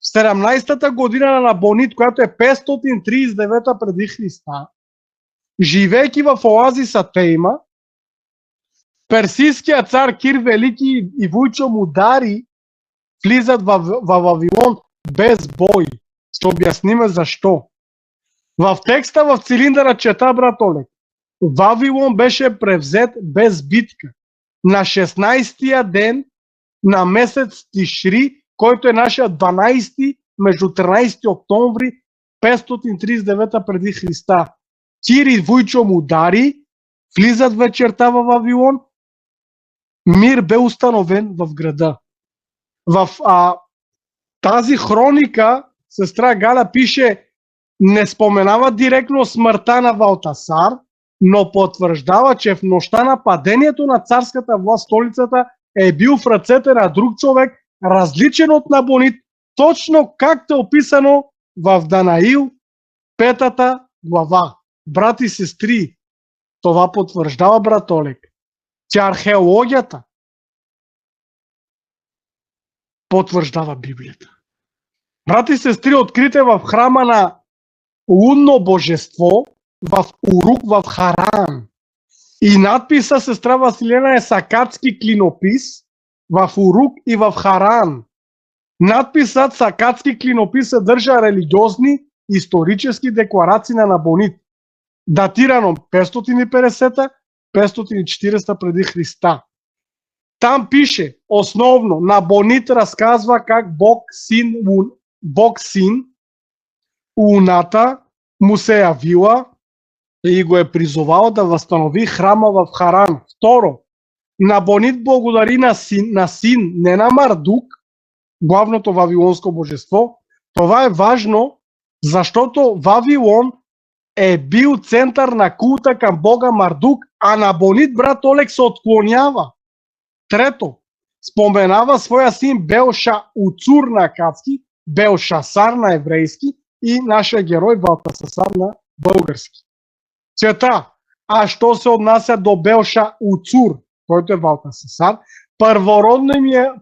в 17-та година на Набонид, която е 539 преди Христа, живейки в оазиса Тейма, персийският цар Кир Велики и Вуйчо Мудари влизат в Вавилон без бой. Ще обясниме защо. В текста в цилиндъра чета, брат Олег, Вавилон беше превзет без битка на 16-тия ден на месец Тишри, който е нашия 12 между 13 октомври 539 преди Христа. Кир и Вуйчо Мудари влизат вечерта в Вавилон. Мир бе установен в града. В тази хроника сестра Галя пише, не споменава директно смъртта на Валтасар, но потвърждава, че в нощта на падението на царската власт столицата е бил в ръцете на друг човек, различен от Набонид, точно както е описано в Данаил 5 глава. Брати и сестри, това потвърждава, брат Олег, че археологията потвърждава Библията. Брати и сестри, открите в храма на лунно божество в Урук в Харан. И надписа сестра Василена е Сакатски клинопис в Урук и в Харан. Надписът Сакатски клинопис съдържа религиозни исторически декларации на Набонид, датирано 550-540 преди Христа. Там пише, основно, Набонид разказва как Бог син, Луната му се явила и го е призовал да възстанови храма в Харан. Второ, Набонид благодари на син, не на Мардук, главното вавилонско божество. Това е важно, защото Вавилон е бил център на култа към бога Мардук, а Набонид, брат Олег, се отклонява. Трето, споменава своя син Белшауцур на акадски, Белшасар на еврейски и нашия герой Валтасасар на български. Чета, а що се отнася до Белшауцур, който е Валтасасар,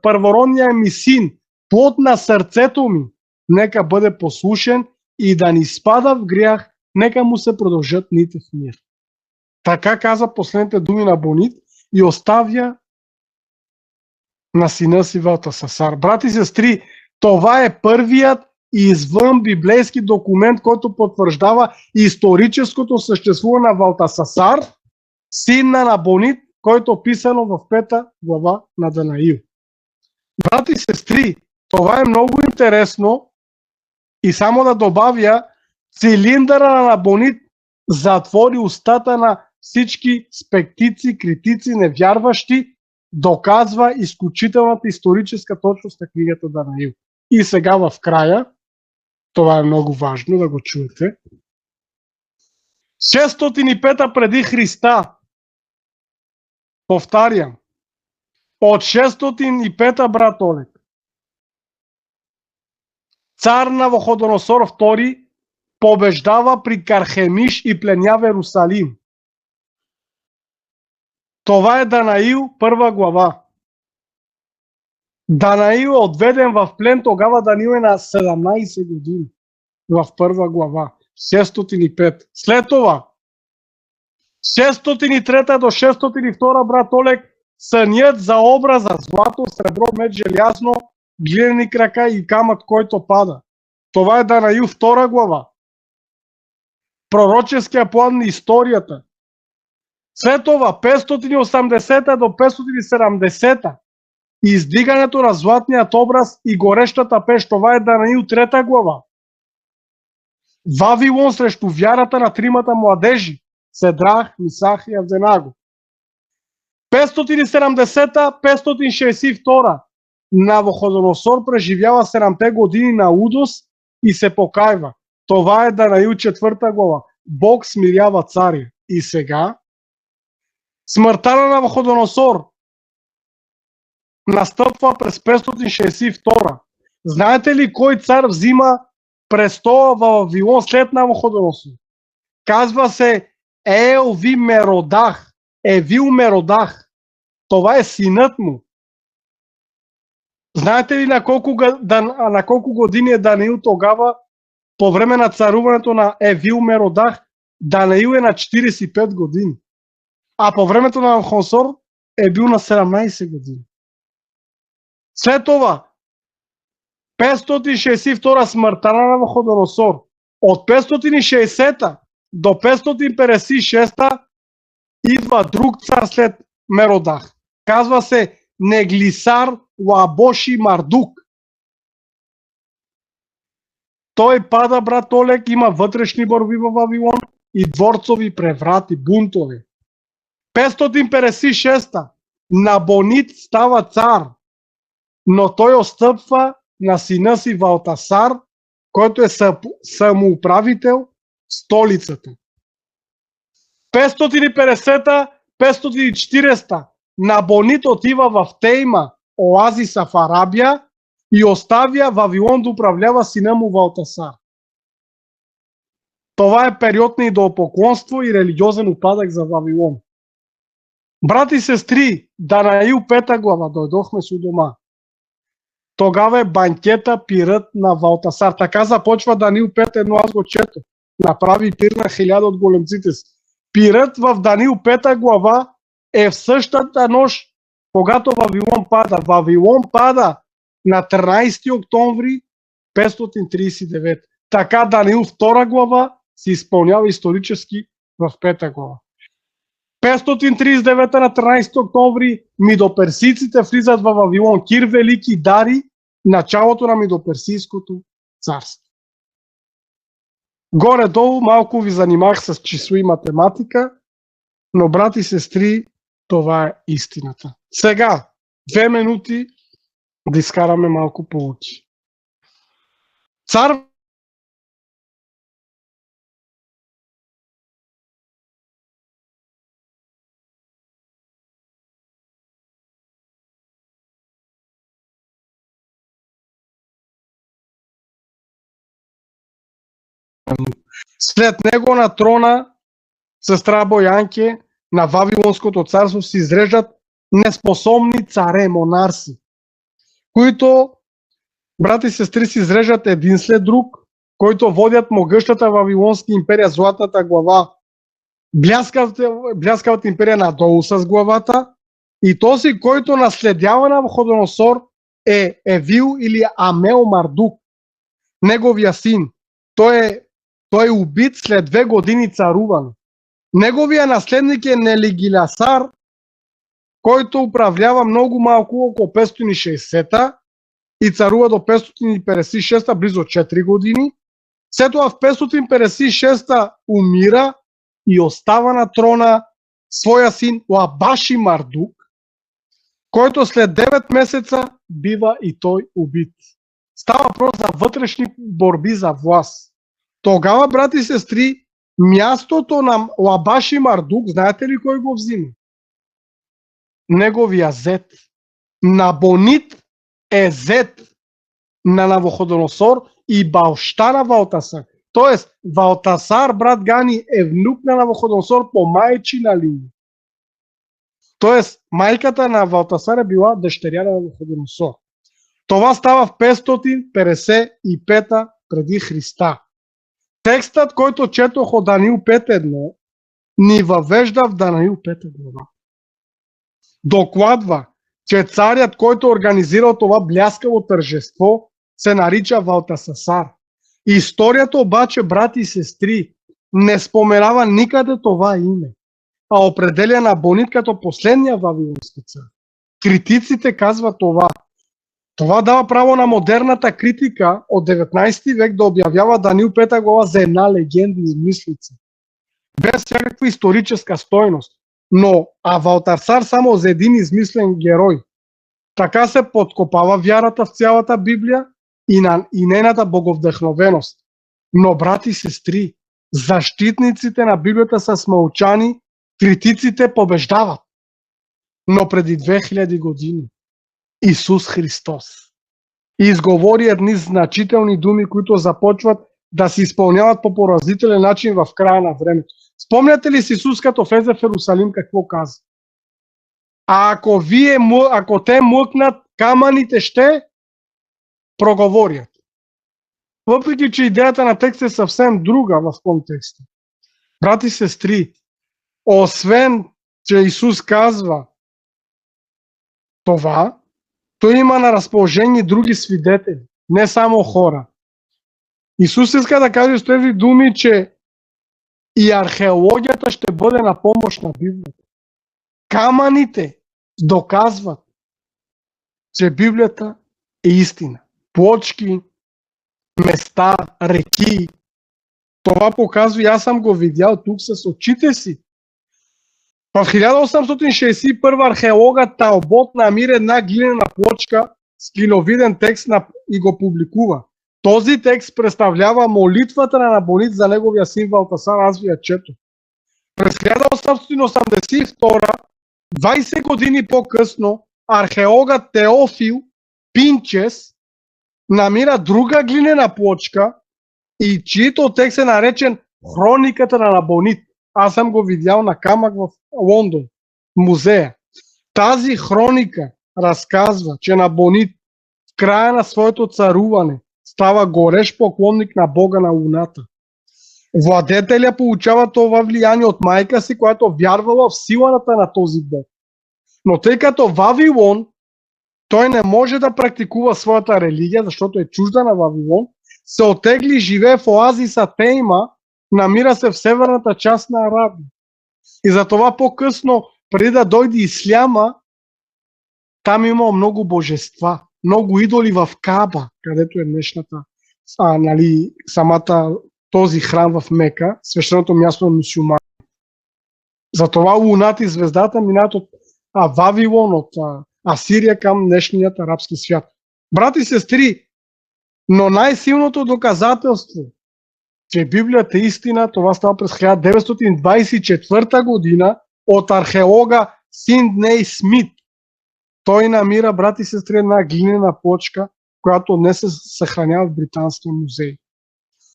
първородният ми син, плод на сърцето ми, нека бъде послушен и да ни спада в грях, нека му се продължат дните в мир. Така каза последните думи на Набонид и оставя на сина си Валтасасар. Брати и сестри, това е първият извън библейски документ, който потвърждава историческото съществуване на Валтасасар, син на Набонид, който е описано в 5 глава на Данаил. Брати и сестри, това е много интересно и само да добавя, цилиндъра на Набонид затвори устата на всички спектици, критици, невярващи, доказва изключителната историческа точност на книгата Данаил. И сега в края, това е много важно да го чуете, 605 преди Христа, повтарям, от 605 брат Олег, цар Навуходоносор II побеждава при Кархемиш и пленява Иерусалим. Това е Данаил 1 глава. Данаил е отведен в плен, тогава Данаил е на 17 години в 1 глава. 605. След това 603 до 602 брат Олег, сънят за образа злато, сребро, мед, желязно, глинени крака и камък, който пада. Това е Данаил 2 глава. Пророческия план на историята. След това 580 до 570 издигането на златният образ и горещата пещ. Това е Данаил 3 глава. Вавилон срещу вярата на тримата младежи. Седрах, Мисах и Авденаго. 570-562 Навуходоносор преживява 7-те години на удос и се покайва. Това е Данаил 4 глава. Бог смирява царя. И сега смъртта на Навуходоносор настъпва през 562. Знаете ли кой цар взима престола в Вавилон след Навуходоносор? Казва се Евил Меродах. Това е синът му. Знаете ли на колко години е Данаил тогава? По време на царуването на Евил Меродах, Данаил е на 45 години. А по времето на Навуходоносор е бил на 17 години. След това 562 смъртта на Навуходоносор. От 560 до 556 идва друг цар след Меродах. Казва се Неглисар Лабоши Мардук. Той пада, брат Олег, има вътрешни борби в Вавилон и дворцови преврати, бунтове. 556 Набонид става цар, но той отстъпва на сина си Валтасар, който е самоуправител в столицата. 550-540 Набонид отива в Тейма, оазиса в Арабия, и оставя Вавилон да управлява сина му Валтасар. Това е период на идолопоклонство и религиозен упадък за Вавилон. Брати и сестри, Данаил 5 глава, дойдохме си у дома. Тогава е банкета, пирът на Валтасар. Така започва Данаил 5.1, аз го чето. Направи пир на 1000 от големците си. Пирът в Данаил 5 глава е в същата нощ, когато Вавилон пада. Вавилон пада на 13 октомври 539. Така Данаил 2 глава се изпълнява исторически в 5 глава. 539 на 13 октомври мидоперсийците влизат в Вавилон. Кир Велики дари началото на мидоперсийското царство. Горе-долу малко ви занимах с число и математика, но брати и сестри, това е истината. Сега, 2 минути да изкараме малко полуки. Цар след него на трона сестра Боянке на Вавилонското царство се изреждат неспособни царе, монарси, които, брати и сестри, се изреждат един след друг, които водят могъщата Вавилонска империя, златната глава, бляскавата империя надолу с главата, и този, който наследява на Навуходоносор, е Евил или Амел Мардук, неговия син. Той е убит след 2 години царуване. Неговия наследник е Нелигиласар, който управлява много малко, около 560 и царува до 556, близо 4 години. След това в 556 умира и остава на трона своя син Лабаши Мардук, който след 9 месеца бива и той убит. Става въпрос за вътрешни борби за власт. Тогава, брати и сестри, мястото на Лабаши Мардук, знаете ли кой го взима? Неговия зет. Набонид е зет на Навуходоносор и баща на Валтасар. Тоест, Валтасар, брат Гани, е внук на Навуходоносор по майчина линия. Тоест, майката на Валтасар е била дъщеря на Навуходоносор. Това става в 555 преди Христа. Текстът, който четох от Данаил 5.1, ни въвежда в Данаил 5 глава. Докладва, че царят, който организирал това бляскаво тържество, се нарича Валтасасар. Историята обаче, брати и сестри, не споменава никъде това име, а определя Набонид като последния вавилонски цар. Критиците казват това. Това дава право на модерната критика от 19 век да обявява Данаил 5 глава за една легенда и измислица. без всякаква историческа стойност. Но Валтасар само за един измислен герой. Така се подкопава вярата в цялата Библия и нейната боговдъхновеност. Но, брати и сестри, защитниците на Библията са смълчани, критиците побеждават. Но преди 2000 години Исус Христос изговори едни значителни думи, които започват да се изпълняват по поразителен начин в края на времето. Спомняте ли си Исус, като влезе в Иерусалим, какво каза? Ако те млъкнат, камъните ще проговорят. Въпреки че идеята на текста е съвсем друга в контекста. Брати и сестри, освен че Исус казва това, той има на разположение други свидетели, не само хора. Исус иска да каже с тези думи, че и археологията ще бъде на помощ на Библията. Камъните доказват, че Библията е истина. Плочки, места, реки. Това показва и аз съм го видял тук с очите си. В 1861 археологът Талбот намира една глинена плочка с клиновиден текст и го публикува. Този текст представлява молитвата на Набонид за неговия син Валтасар, аз ви я чето. През 1882, 20 години по-късно, археологът Теофил Пинчес намира друга глинена плочка и чието текст е наречен Хрониката на Набонид. Аз съм го видял на камък в Лондон, музея. Тази хроника разказва, че Набонид в края на своето царуване става горещ поклонник на Бога на Луната. Владетеля получава това влияние от майка си, която вярвала в силата на този Бог. Но тъй като Вавилон, той не може да практикува своята религия, защото е чужда на Вавилон, се отегли, живее в оазиса Тейма, намира се в северната част на Арабия. И затова по-късно, преди да дойде исляма, там има много божества, много идоли в Каба, където е днешната, самата този храм в Мека, свещеното място на мюсюлмани. Затова Луната и звездата минат от Вавилон, от Асирия към днешният арабски свят. Брати и сестри, но най-силното доказателство, че Библията е истина, това става през 1924 година от археолога Сидней Смит. Той намира, брати и сестри, една глинена плочка, която днес се съхранява в Британския музей.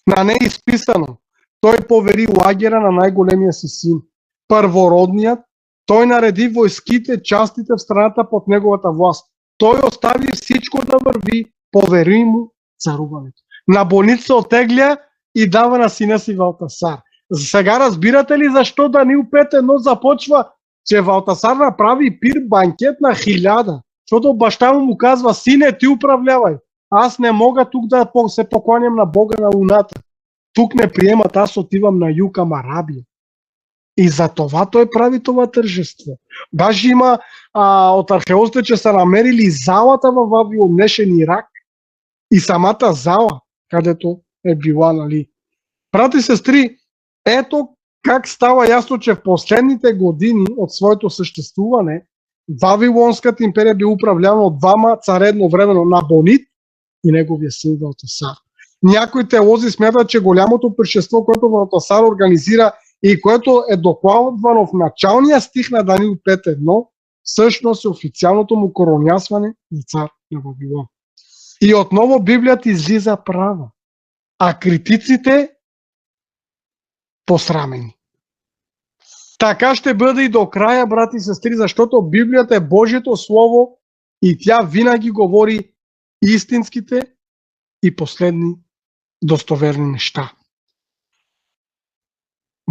На нея е изписано: той повери лагера на най-големия си син. Първородният, той нареди войските, частите в страната под неговата власт. Той остави всичко да върви, повери му царуването. Набонид се отегля и дава на сина си Валтасар. Сега разбирате ли защо Даниил 5.1 започва, че Валтасар направи пир банкет на 1000? Защото баща му казва: сине, ти управлявай. Аз не мога тук да се поклоням на Бога на Луната. Тук не приемат, аз отивам на юг към Арабия. И за това той прави това тържество. Даже има от археолозите, че са намерили залата във Вавилон, днешен Ирак, и самата зала, където е била, нали. Брати и сестри, ето как става ясно, че в последните години от своето съществуване Вавилонската империя била управлявана от двама царе едновременно, Набонид и неговия син Валтасар. Някои теолози смятат, че голямото пришество, което Валтасар организира и което е докладвано в началния стих на Даниил 5.1, всъщност е официалното му коронясване на цар на Вавилон. И отново Библията излиза права, а критиците посрамени. Така ще бъде и до края, брати и сестри, защото Библията е Божието Слово и тя винаги говори истинските и последни достоверни неща.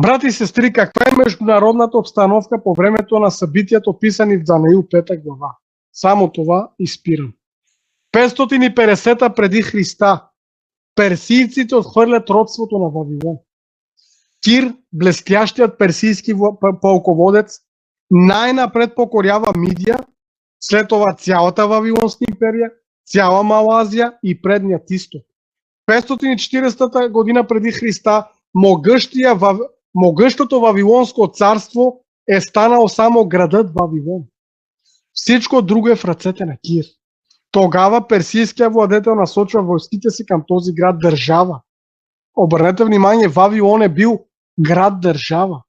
Брати и сестри, каква е международната обстановка по времето на събитията, описани в Даниил 5 глава? Само това изпирам. 550 преди Христа персийците отхвърлят родството на Вавилон. Кир, блестящият персийски пълководец, най-напред покорява Мидия, след това цялата Вавилонска империя, цяла Малазия и предният изток. 540 година преди Христа могъщия могъщото Вавилонско царство е станало само градът Вавилон. Всичко друго е в ръцете на Кир. Тогава персийския владетел насочва войските си към този град-държава. Обърнете внимание, Вавилон е бил град-държава,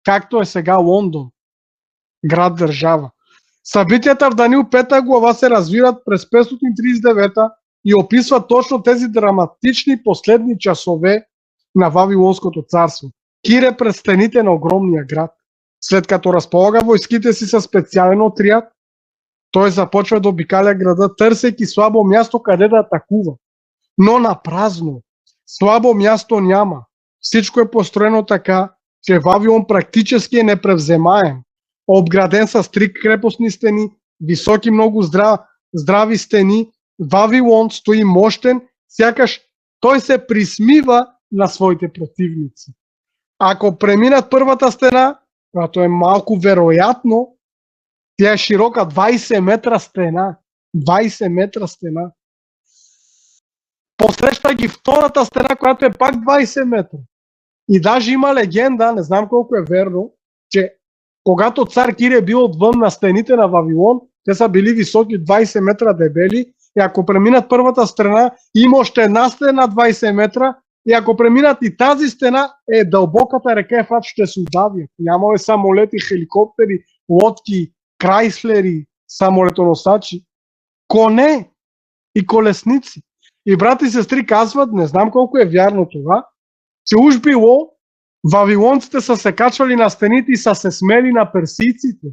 както е сега Лондон. Град-държава. Събитията в Даниил 5 глава се развиват през 539 и описват точно тези драматични последни часове на Вавилонското царство. Кир е пред стените на огромния град. След като разполага войските си със специален отряд, той започва да обикаля града, търсейки слабо място, къде да атакува. Но на празно. Слабо място няма. Всичко е построено така, че Вавилон практически е непревземаем. Обграден с 3 крепостни стени, високи много здрави стени, Вавилон стои мощен, сякаш той се присмива на своите противници. Ако преминат първата стена, която е малко вероятно, тя е широка 20 метра стена. 20 метра стена. Посреща ги втората стена, която е пак 20 метра. И даже има легенда, не знам колко е верно, че когато цар Кир е бил отвън на стените на Вавилон, те са били високи 20 метра дебели, и ако преминат първата страна, има още една стена 20 метра, и ако преминат и тази стена, дълбоката река Ефрат ще се удави. Нямало самолети, хеликоптери, лодки, крайслери, самолетоносачи, коне и колесници. И брати и сестри казват, не знам колко е вярно това, че уж било вавилонците са се качвали на стените и са се смели на персийците.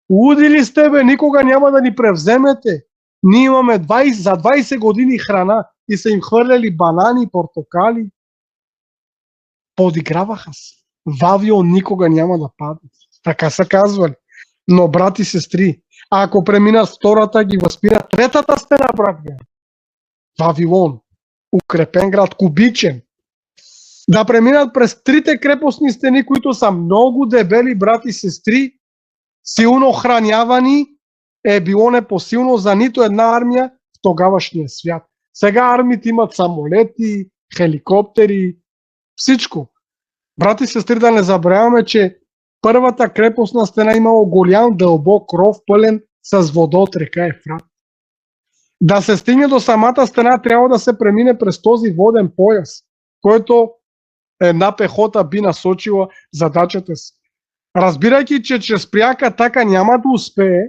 Луди ли сте, бе? Никога няма да ни превземете. Ние имаме за 20 години храна и са им хвърляли банани, портокали. Подиграваха се. Вавилон никога няма да падне. Така са казвали. Но, брати и сестри, ако преминат втората, ги възпира третата стена, брат. Вавилон. Укрепен град, кубичен. Да преминат през 3 крепостни стени, които са много дебели, брати и сестри, силно охранявани, е било непосилно за нито една армия в тогавашния свят. Сега армиите имат самолети, хеликоптери, всичко. Брати и сестри, да не забравяме, че първата крепостна стена имало голям дълбок ров, пълен с вода от река Ефрат. Да се стигне до самата стена, трябва да се премине през този воден пояс, който една пехота би насочила задачата си. Разбирайки, че чрез пряка атака няма да успее,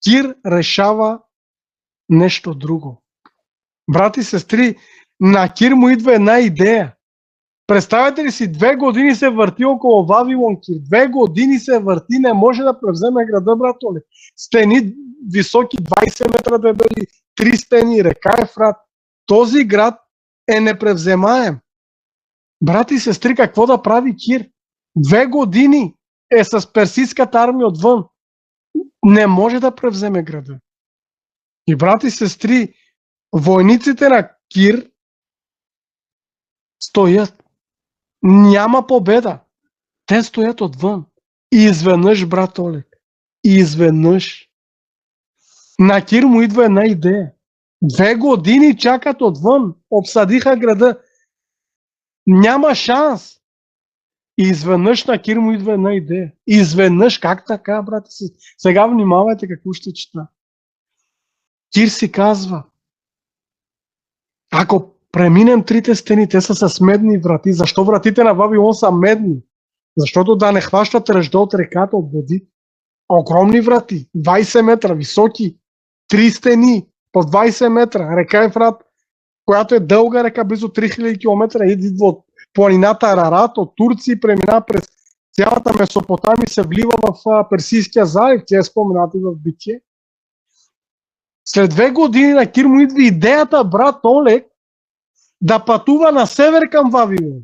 Кир решава нещо друго. Брати и сестри, на Кир му идва една идея. Представете ли си, 2 години се върти около Вавилон Кир. 2 години се върти, не може да превземе града, братоле. Стени високи 20 метра дебели, 3 стени, река Ефрат. Този град е непревземаем. Брати и сестри, какво да прави Кир? 2 години е с персийската армия отвън. Не може да превземе града. И, брати и сестри, войниците на Кир стоят. Няма победа. Те стоят отвън. И изведнъж, брат Олег, изведнъж на Кир му идва една идея. 2 години чакат отвън. Обсадиха града. Няма шанс. И изведнъж на Кир му идва една идея. Изведнъж, как така, брат? Сега внимавайте какво ще чета. Кир си казва, ако преминем 3 стени, те са с медни врати. Защо вратите на Вавилон са медни? Защото да не хващат ръжда от реката, от води. Огромни врати, 20 метра високи, 3 стени по 20 метра. Река Ефрат, която е дълга река, близо 3000 км, идва от планината Арарат, от Турция, преминава през цялата Месопотамия и се влива в Персийския залив. Тя е спомената в Битие. След 2 години на Кир му идва идеята, брат Олег, да пътува на север към Вавилон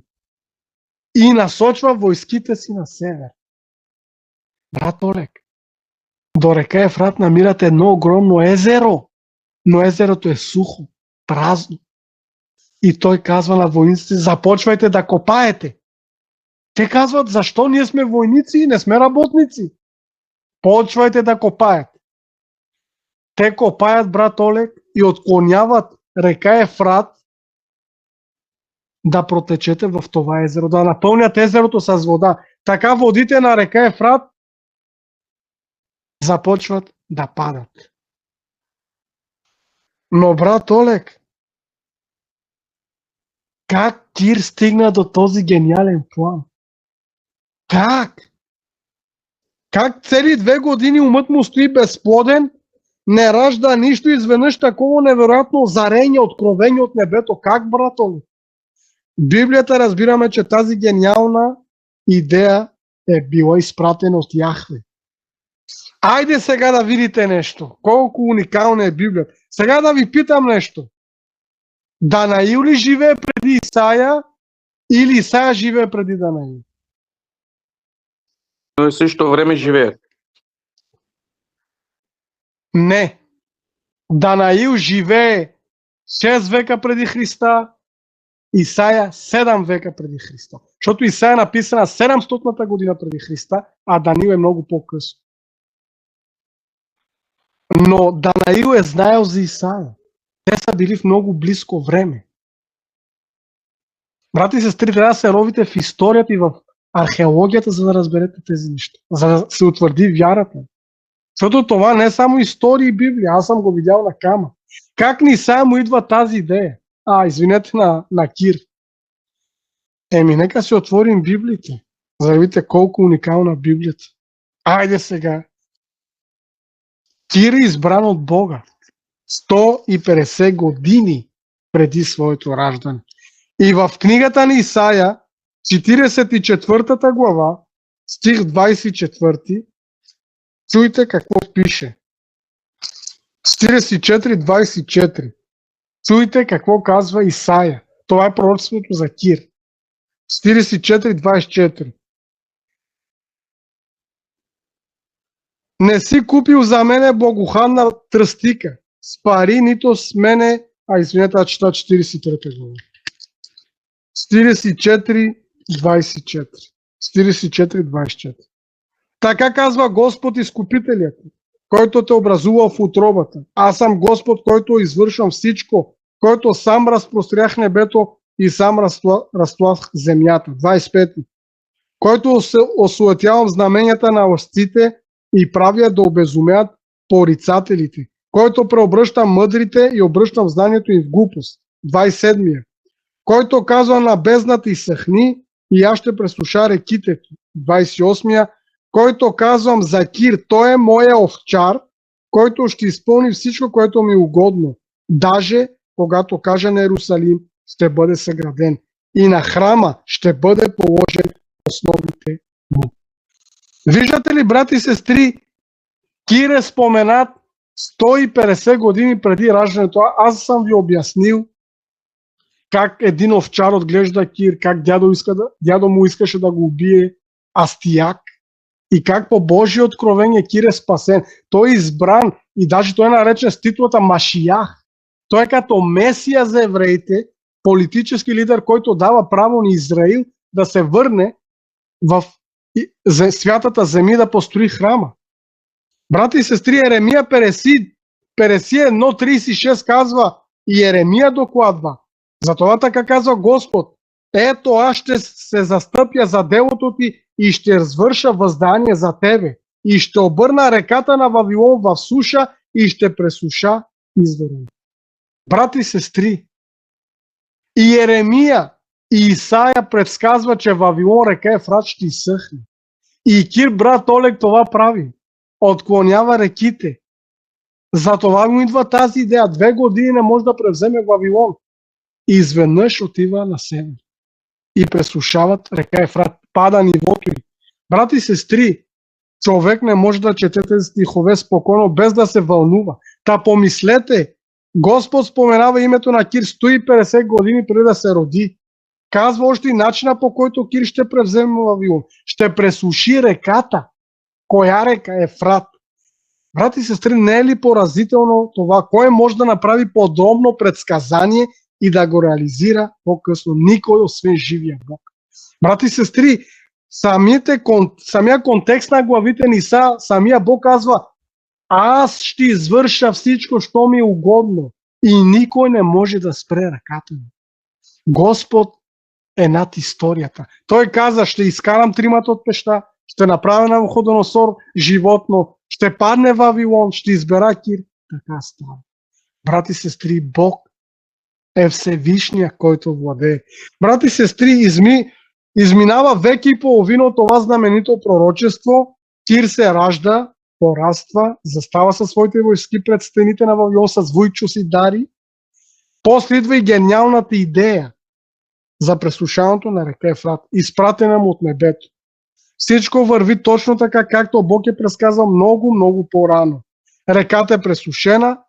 и насочва войските си на север. Брат Олег, до река Ефрат намират едно огромно езеро, но езерото е сухо, празно. И той казва на войниците, започвайте да копаете. Те казват, защо ние сме войници и не сме работници? Почвайте да копаете. Те копаят, брат Олег, и отклоняват река Ефрат да протечете в това езеро, да напълнят езерото с вода. Така водите на река Ефрат започват да падат. Но брат Олег, как Кир стигна до този гениален план? Как? Как цели 2 години умът му стои безплоден, не ражда нищо, изведнъж такова невероятно озарение, откровение от небето? Как, брат Олег? Библията разбираме, че тази гениална идея е била изпратена от Яхве. Айде сега да видите нещо. Колко уникална е Библията. Сега да ви питам нещо. Данаил ли живее преди Исаия или Исаия живее преди Данаил? Но в същото време живеят. Не. Данаил живее 6 века преди Христа, Исаия 7 века преди Христа. Защото Исаия е написана 700-та година преди Христа, а Данаил е много по-късно. Но Данаил е знаел за Исаия. Те са били в много близко време. Брати и сестри, трябва да се ровите в историята и в археологията, за да разберете тези неща. За да се утвърди вярата. Защото това не е само история и Библия. Аз съм го видял на камък. Как ни само идва тази идея? Извинете, на Кир. Нека си отворим Библиите. За да видите колко уникална Библията. Айде сега. Кир е избран от Бога 150 години преди своето раждане. И в книгата на Исаия, 44 глава, стих 24, чуйте какво пише. 44-24. Чуйте какво казва Исаия. Това е пророчеството за Кир. 44-24. Не си купил за мене благоуханна тръстика с пари, нито с мене, извинете, аз чета 43 глава. 44-24. 44-24. Така казва Господ Изкупителят, който те образува в утробата. Аз съм Господ, който извършвам всичко, който сам разпрострях небето и сам разтлах земята. 25. Който осуетявам знаменията на лъжците и правя да обезумеят порицателите. Който преобръщам мъдрите и обръщам знанието им в глупост. 27. Който казва на бездната изсъхни и аз ще пресуша реките. 28. Който казвам за Кир, той е моя овчар, който ще изпълни всичко, което ми е угодно. Даже когато кажа на Иерусалим, ще бъде съграден. И на храма ще бъде положен основите му. Виждате ли, брати и сестри, Кир е споменат 150 години преди раждането. Аз съм ви обяснил как един овчар отглежда Кир, как дядо му искаше да го убие Астияк и как по Божие откровение Кир е спасен. Той е избран и даже той е наречен с титлата Машиях. Той е като Месия за евреите, политически лидер, който дава право на Израил да се върне в святата земя да построи храма. Брати и сестри, Еремия 51:36 казва и Еремия докладва. Затова така казва Господ: ето аз ще се застъпя за делото ти и ще развърша въздание за тебе и ще обърна реката на Вавилон в суша и ще пресуша извора. Брати и сестри, и Еремия и Исаия предсказва, че Вавилон, река Ефрат, ще изсъхне. И Кир, брат Олег, това прави. Отклонява реките. Затова му идва тази идея. 2 години не може да превземе Вавилон. И изведнъж отива на север. И пресушават река Ефрат. Пада нивото й. Брати и сестри, човек не може да чете тези стихове спокойно, без да се вълнува. Та помислете, Господ споменава името на Кир 150 години преди да се роди. Казва още и начина, по който Кир ще превземе Вавилон. Ще пресуши реката. Коя река? Ефрат. Брати и сестри, не е ли поразително това? Кой може да направи подобно предсказание и да го реализира по-късно? Никой, освен живия Бог. Брати и сестри, самия контекст на главите ни са, самия Бог казва: аз ще извърша всичко, що ми е угодно и никой не може да спре ръката ми. Господ е над историјата. Тој каза, ще искарам тримата од пешта, ще направя на Навуходоносор животно, ще падне Вавилон, ще избера Кир. Така става. Брати и сестри, Бог е Всевишния, който владее. Брати и сестри, изминава веки и половина от това знаменито пророчество. Кир се ражда, пораства, застава със своите войски пред стените на Вавилон с войчо си дари. После идва и гениалната идея за пресушаването на река Ефрат, изпратена му от небето. Всичко върви точно така, както Бог е предсказал много, много по-рано. Реката е пресушена,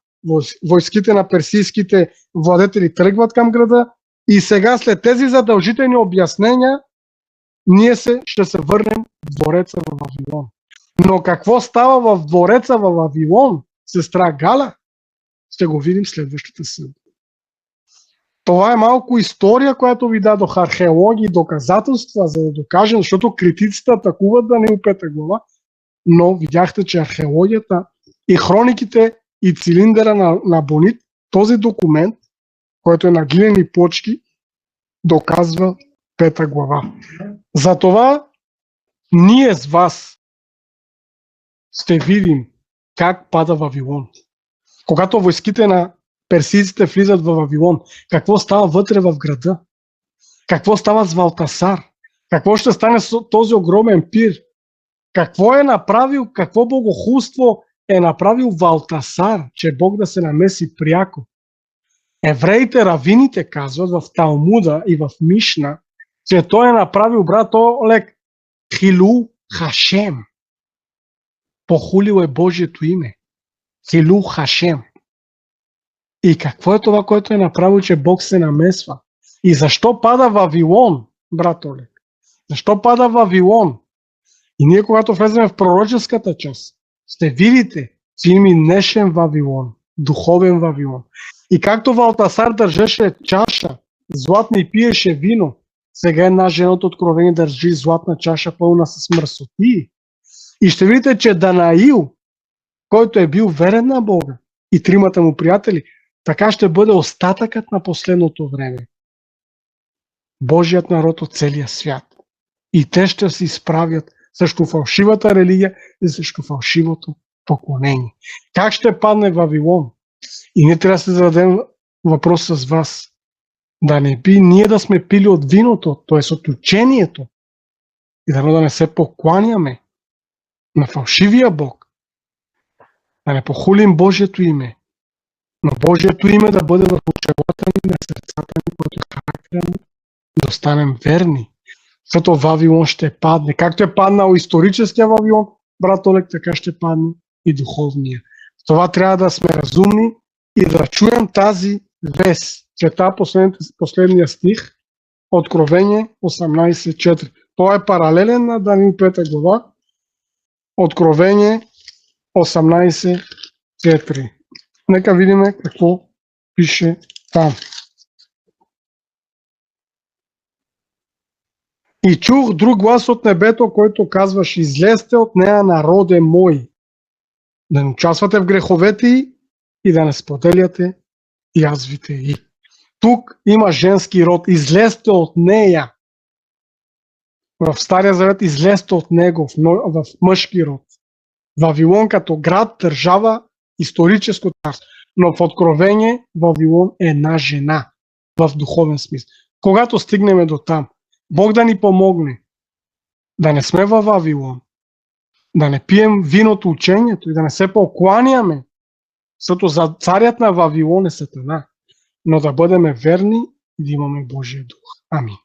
войските на персийските владетели тръгват към града и сега след тези задължителни обяснения ние ще се върнем в двореца в Вавилон. Но какво става в двореца в Вавилон, сестра Галя, ще го видим следващата събота. Това е малко история, която ви дадох, археологии и доказателства, за да докажем, защото критиците атакуват Даниил 5 глава, но видяхте, че археологията и хрониките и цилиндъра на Бонит, този документ, който е на глинени плочки, доказва 5 глава. Затова ние с вас ще видим как пада Вавилон. Когато войските на персийците влизат в Вавилон, какво става вътре в града? Какво става с Валтасар? Какво ще стане с този огромен пир? Какво е направил, какво богохулство е направил Валтасар, че Бог да се намеси пряко? Евреите, равините казват в Талмуда и в Мишна, че той е направил, брат Олег, Хилу Хашем. Похулил е Божието име. Хилу Хашем. И какво е това, което е направил, че Бог се намесва? И защо пада Вавилон, брат Олег? Защо пада Вавилон? И ние, когато влезем в пророческата част, ще видите, че има и днешен Вавилон, духовен Вавилон. И както Валтасар държеше чаша златна и пиеше вино, сега една жена от Откровение държи златна чаша пълна с мърсоти. И ще видите, че Данаил, който е бил верен на Бога, и тримата му приятели, така ще бъде остатъкът на последното време. Божият народ от целия свят. И те ще се изправят срещу фалшивата религия и срещу фалшивото поклонение. Как ще падне Вавилон? И ние трябва да се зададем въпрос с вас. Да не би ние да сме пили от виното, т.е. от учението, и да не се покланяме на фалшивия Бог, да не похулим Божието име, но Божието име да бъде върху челата ни, на сърцата ни, което е характерно, да останем верни. Защото Вавилон ще падне. Както е паднал историческия Вавилон, брат Олег, така ще падне и духовния. Това трябва да сме разумни и да чуем тази вест. Чета последния стих, Откровение 18.4. Той е паралелен на Даниил 5 глава, Откровение 18.4. Нека видим какво пише там. И чух друг глас от небето, който казваше: излезте от нея, народе мой, да не участвате в греховете й и да не споделяте язвите й. Тук има женски род. Излезте от нея. В Стария Завет излезте от него, в мъжки род. Вавилон като град, държава, историческо царство. Но в Откровение Вавилон е една жена в духовен смисъл. Когато стигнем до там, Бог да ни помогне да не сме във Вавилон, да не пием виното, учението и да не се покланяме, защото за царят на Вавилон е Сатана, но да бъдем верни и да имаме Божия дух. Амин.